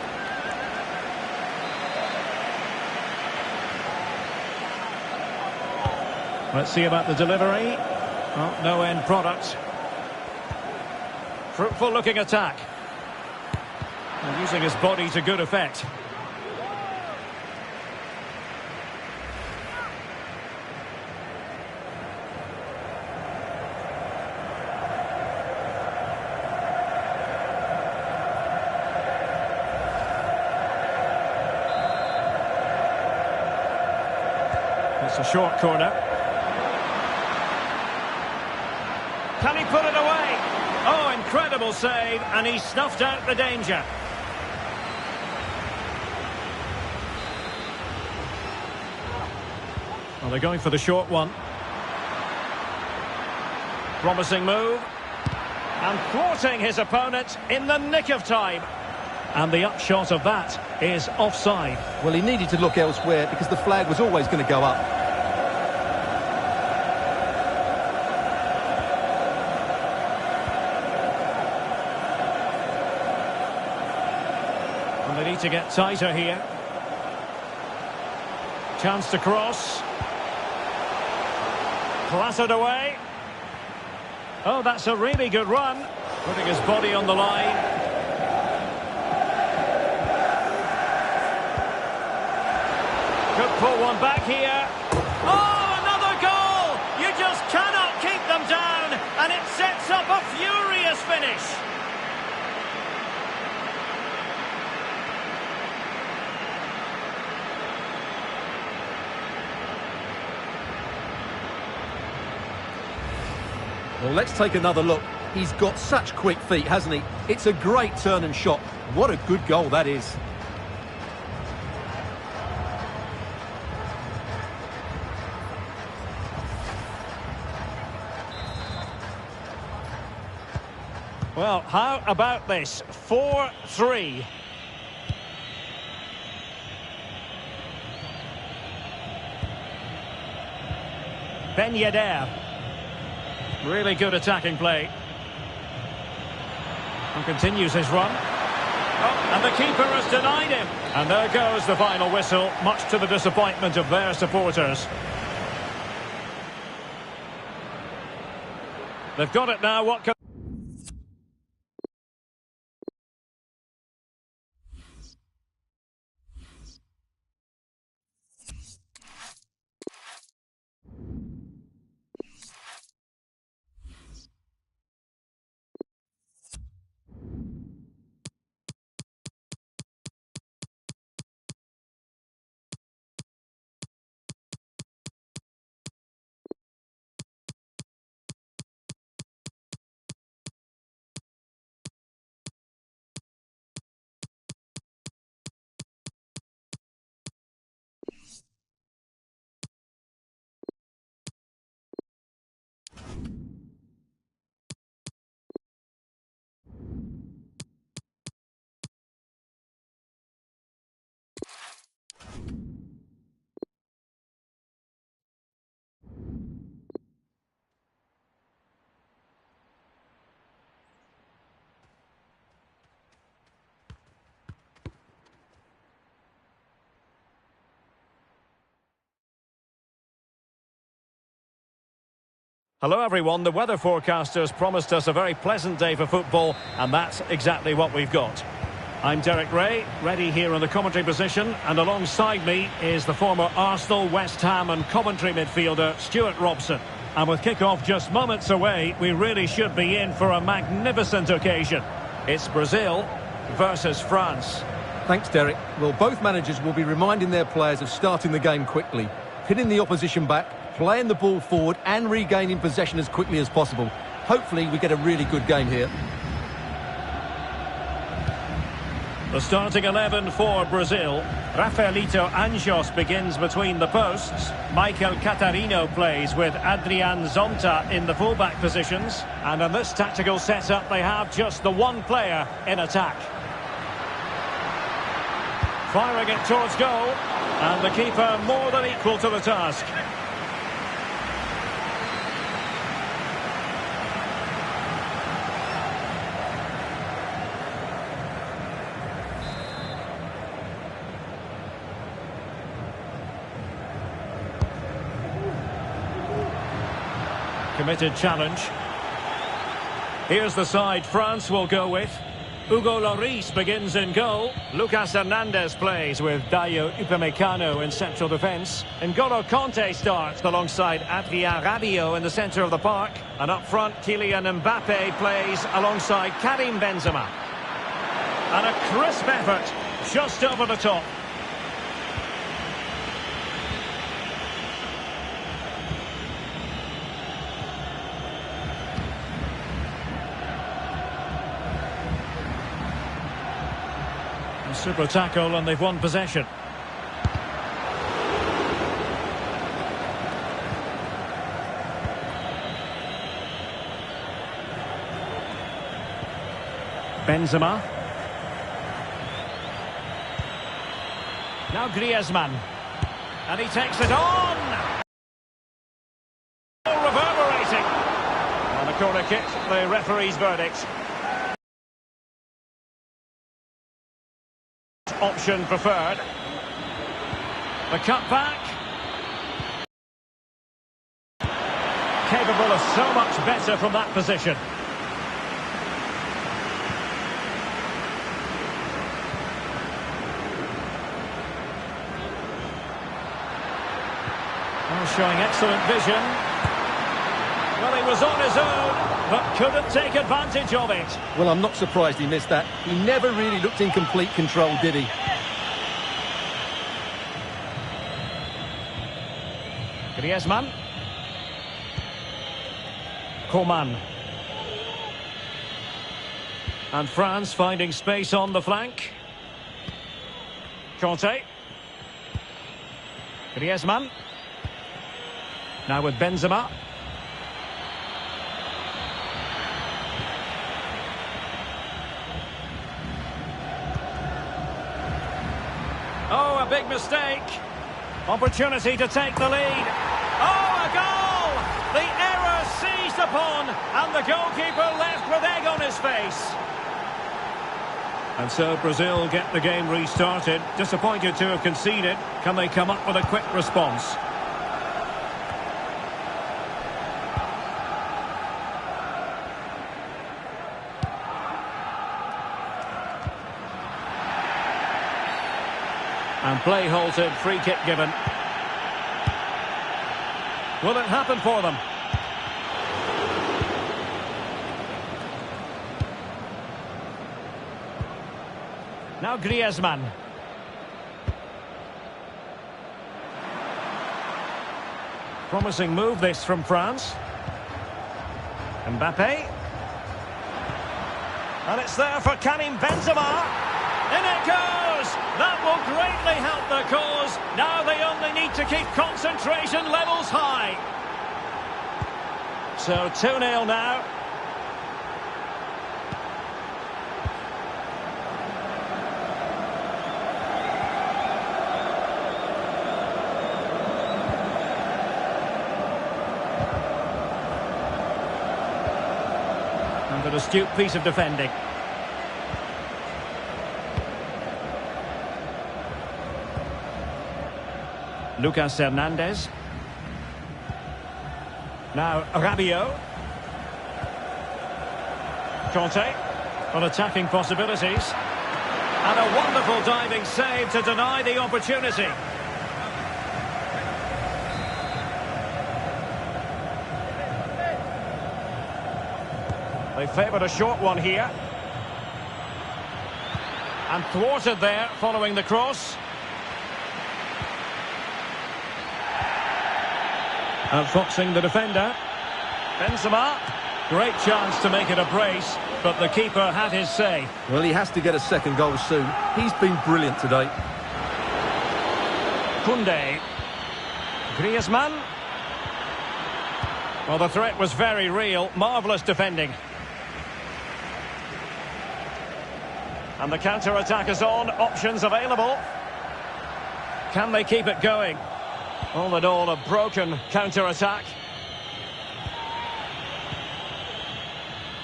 Let's see about the delivery. Oh, no end product. Fruitful looking attack. And using his body to good effect. It's a short corner. Can he put it away? Oh, incredible save, and he snuffed out the danger. Well, they're going for the short one. Promising move. And thwarting his opponent in the nick of time. And the upshot of that is offside. Well, he needed to look elsewhere because the flag was always going to go up. need to get tighter here. Chance to cross. Clattered away. Oh, that's a really good run. Putting his body on the line. Could pull one back here. Oh, another goal! You just cannot keep them down, and it sets up a furious finish. Well, let's take another look. He's got such quick feet, hasn't he? It's a great turn and shot. What a good goal that is. Well, how about this? 4-3. Ben Yedder. Really good attacking play. And continues his run. Oh, and the keeper has denied him. And there goes the final whistle, much to the disappointment of their supporters. They've got it now. What can... Hello everyone, the weather forecasters promised us a very pleasant day for football, and that's exactly what we've got. I'm Derek Ray, ready here in the commentary position, and alongside me is the former Arsenal, West Ham and Coventry midfielder Stuart Robson. And with kick-off just moments away, we really should be in for a magnificent occasion. It's Brazil versus France. Thanks, Derek. Well, both managers will be reminding their players of starting the game quickly, pinning the opposition back, playing the ball forward and regaining possession as quickly as possible. Hopefully we get a really good game here. The starting 11 for Brazil. Rafaelito Anjos begins between the posts. Michael Catarino plays with Adrian Zonta in the fullback positions. And in this tactical setup they have just the one player in attack. Firing it towards goal. And the keeper more than equal to the task. Committed challenge. Here's the side France will go with. Hugo Lloris begins in goal. Lucas Hernandez plays with Dayo Upamecano in central defence. N'Golo Kanté starts alongside Adrien Rabiot in the centre of the park. And up front, Kylian Mbappe plays alongside Karim Benzema. And a crisp effort just over the top. Super tackle and they've won possession. Benzema. Now Griezmann. And he takes it on! Reverberating. On the corner kick, the referee's verdict. option preferred. The cut back. Capable of so much better from that position. Showing excellent vision. Well, he was on his own, but couldn't take advantage of it. Well, I'm not surprised he missed that. He never really looked in complete control, did he? Griezmann. Coman. And France finding space on the flank. Conte. Griezmann. Now with Benzema. Oh, a big mistake. Opportunity to take the lead. Oh, a goal! The error seized upon, and the goalkeeper left with egg on his face. And so Brazil get the game restarted. Disappointed to have conceded. Can they come up with a quick response? And play halted, free kick given. Will it happen for them? Now Griezmann. Promising move this from France. Mbappe. And it's there for Karim Benzema. In it goes! That will greatly help their cause. Now they only need to keep concentration levels high. So 2-0 now. And an astute piece of defending. Lucas Hernandez. Now Rabiot. Conte on attacking possibilities. And a wonderful diving save to deny the opportunity. They favoured a short one here. And thwarted there following the cross. Outfoxing the defender. Benzema. Great chance to make it a brace, but the keeper had his say. Well, he has to get a second goal soon. He's been brilliant today. Koundé. Griezmann. Well, the threat was very real. Marvellous defending. And the counter-attack is on. Options available. Can they keep it going? All in all, a broken counter-attack.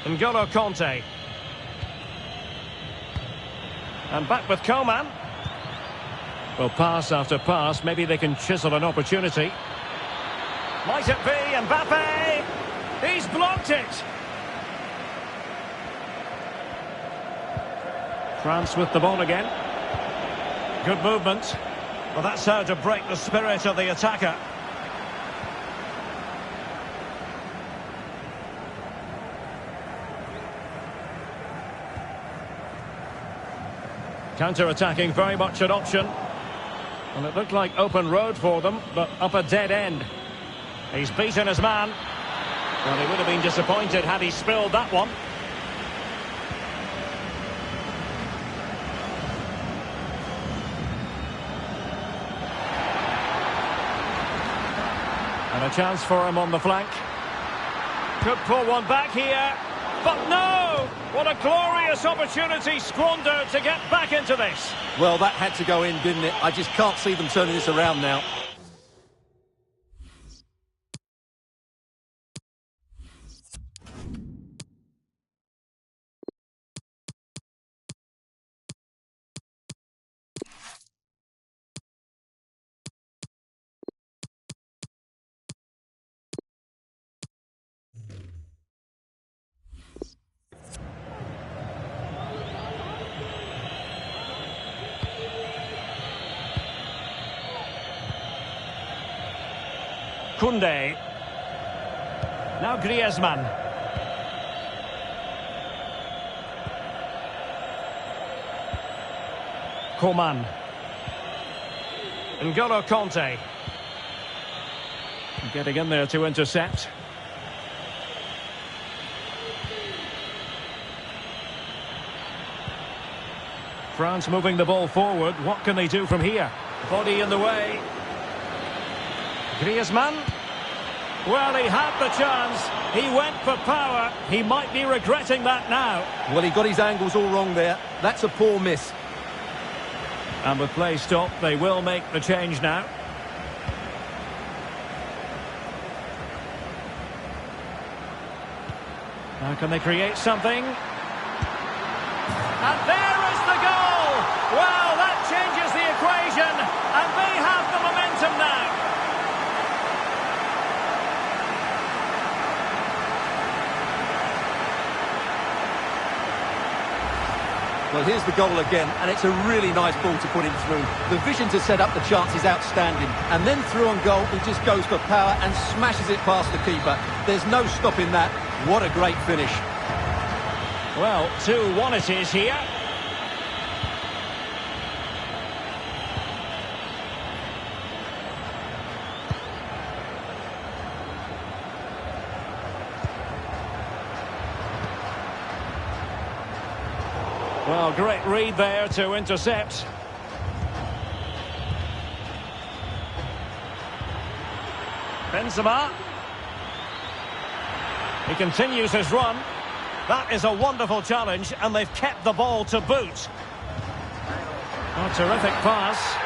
N'Golo Kanté. And back with Coman. Well, pass after pass, maybe they can chisel an opportunity. Might it be Mbappe? He's blocked it. France with the ball again. Good movement. Well, that's how to break the spirit of the attacker. Counter-attacking very much an option. And it looked like open road for them, but up a dead end. He's beaten his man. Well, he would have been disappointed had he spilled that one. And a chance for him on the flank. Could pull one back here. But no! What a glorious opportunity squandered to get back into this. Well, that had to go in, didn't it? I just can't see them turning this around now. Koundé. Now Griezmann. Coman. N'Golo Kanté. Getting in there to intercept. France moving the ball forward. What can they do from here? Body in the way. Griezmann. Well, he had the chance. He went for power. He might be regretting that now. Well, he got his angles all wrong there. That's a poor miss. And with play stopped, they will make the change now. Now can they create something? And there is the goal! Well, that changes the equation, and they have the momentum now. Well, here's the goal again, and it's a really nice ball to put him through. The vision to set up the chance is outstanding, and then through on goal, he just goes for power and smashes it past the keeper. There's no stopping that. What a great finish. Well, 2-1 it is here. Well, great read there to intercept. Benzema. He continues his run. That is a wonderful challenge, and they've kept the ball to boot. A terrific pass.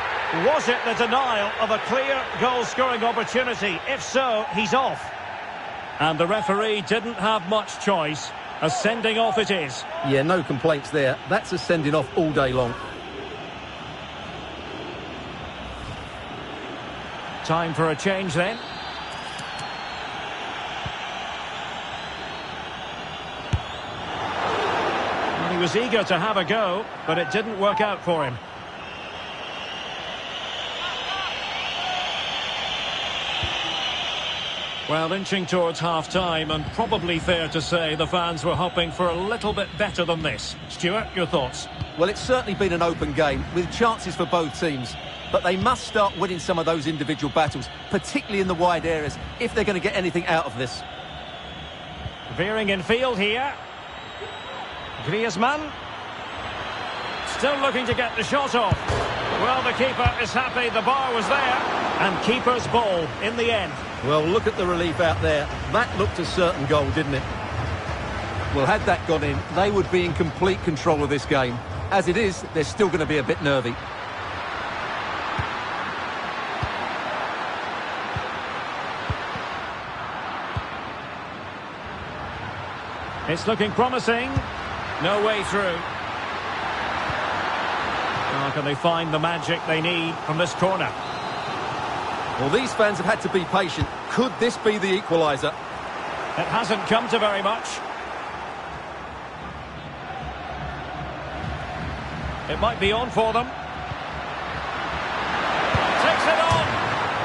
Was it the denial of a clear goal-scoring opportunity? If so, he's off. And the referee didn't have much choice. A sending off it is. Yeah, no complaints there. That's a sending off all day long. Time for a change then. He was eager to have a go, but it didn't work out for him. Well, inching towards half-time, and probably fair to say the fans were hoping for a little bit better than this. Stuart, your thoughts? Well, it's certainly been an open game, with chances for both teams. But they must start winning some of those individual battles, particularly in the wide areas, if they're going to get anything out of this. Veering in field here. Griezmann. Still looking to get the shot off. Well, the keeper is happy the bar was there. And keeper's ball in the end. Well, look at the relief out there. That looked a certain goal, didn't it? Well, had that gone in, they would be in complete control of this game. As it is, they're still going to be a bit nervy. It's looking promising. No way through. How can they find the magic they need from this corner? Well, these fans have had to be patient. Could this be the equaliser? It hasn't come to very much. It might be on for them. Takes it on.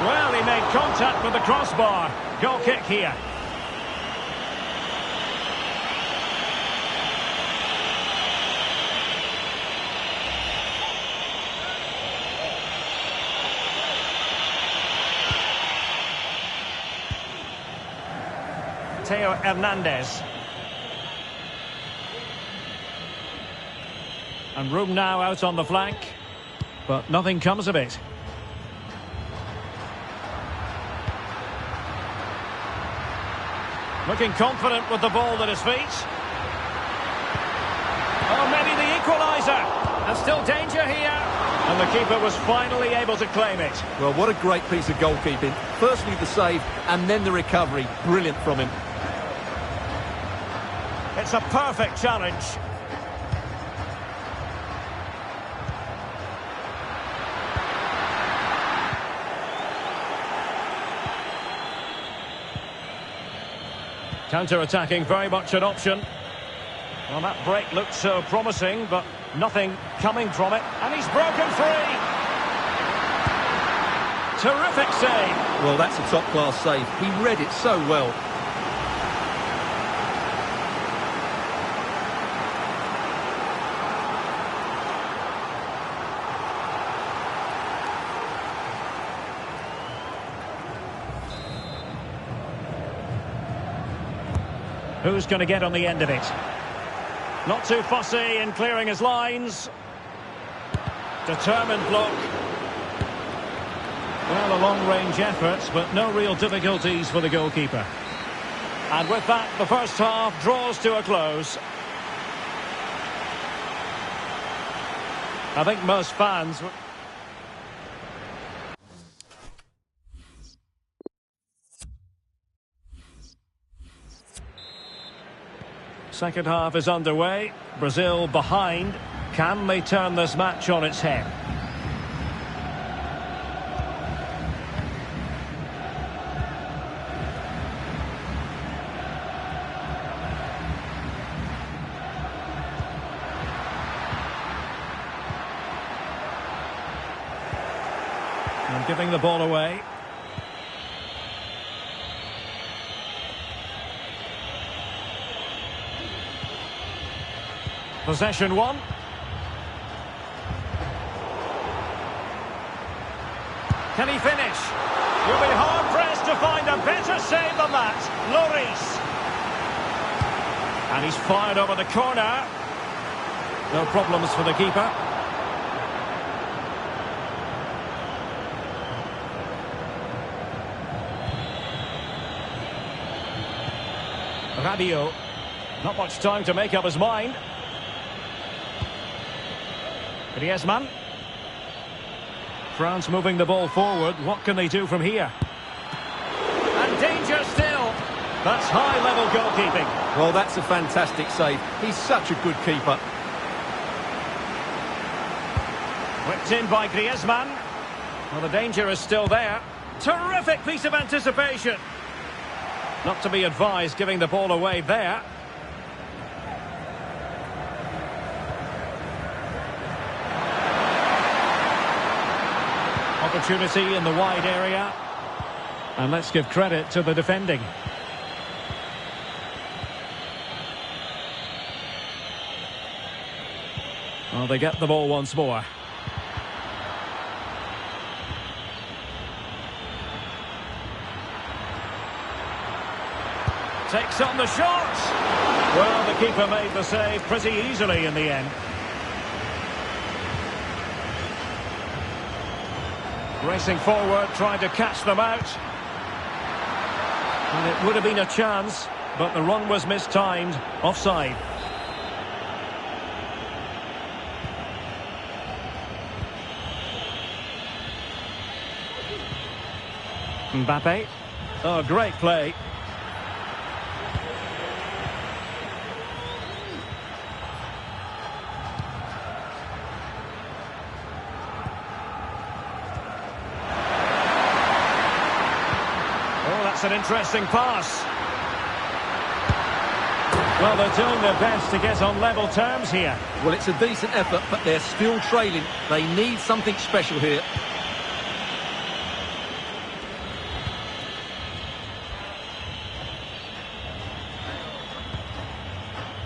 Well, he made contact with the crossbar. Goal kick here. Theo Hernandez. And room now out on the flank. But nothing comes of it. Looking confident with the ball at his feet. Oh, maybe the equaliser. And still danger here. And the keeper was finally able to claim it. Well, what a great piece of goalkeeping. Firstly the save, and then the recovery. Brilliant from him. It's a perfect challenge. Counter-attacking, very much an option. Well, that break looked so promising, but nothing coming from it. And he's broken free. Terrific save. Well, that's a top-class save. He read it so well. Who's going to get on the end of it? Not too fussy in clearing his lines. Determined block. Well, a long-range effort, but no real difficulties for the goalkeeper. And with that, the first half draws to a close. I think most fans... Second half is underway. Brazil behind. Can they turn this match on its head? And giving the ball away. Possession one. Can he finish? You'll be hard-pressed to find a better save than that. Lloris. And he's fired over the corner. No problems for the keeper. Rabiot. Not much time to make up his mind. Griezmann. France moving the ball forward. What can they do from here? And danger still. That's high-level goalkeeping. Well, that's a fantastic save. He's such a good keeper. Whipped in by Griezmann. Well, the danger is still there. Terrific piece of anticipation. Not to be advised giving the ball away there. Opportunity in the wide area. And let's give credit to the defending. Well, they get the ball once more. Takes on the shot. Well, the keeper made the save pretty easily in the end. Racing forward, trying to catch them out. And it would have been a chance, but the run was mistimed. Offside. Mbappe. Oh, great play. An interesting pass. Well, they're doing their best to get on level terms here. Well, it's a decent effort, but they're still trailing. They need something special here.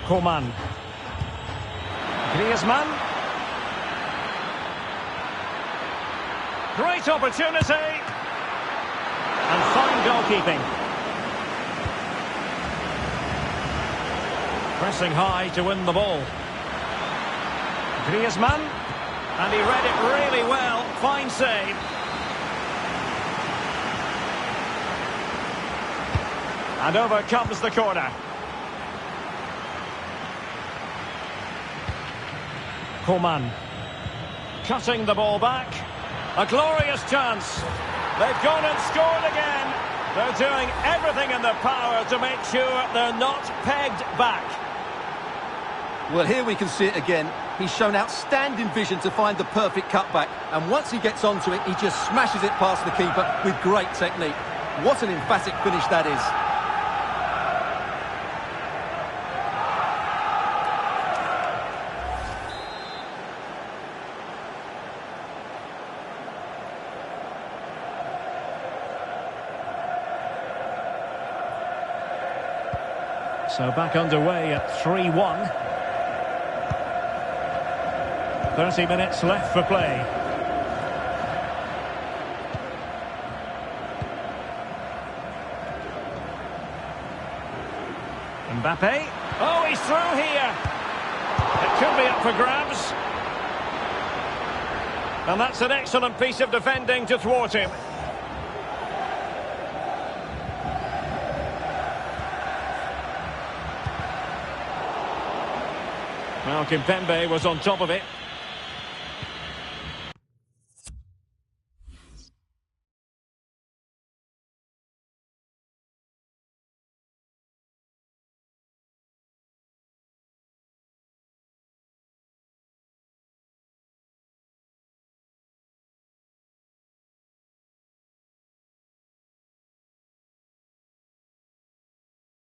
Coman. Griezmann. Great opportunity. And fine goalkeeping. Pressing high to win the ball. Griezmann. And he read it really well. Fine save. And over comes the corner. Coman. Cutting the ball back. A glorious chance. They've gone and scored again. They're doing everything in their power to make sure they're not pegged back. Well, here we can see it again. He's shown outstanding vision to find the perfect cutback. And once he gets onto it, he just smashes it past the keeper with great technique. What an emphatic finish that is. So back underway at 3-1. 30 minutes left for play. Mbappe. Oh, he's through here. It could be up for grabs. And that's an excellent piece of defending to thwart him. Well, Kimpembe was on top of it.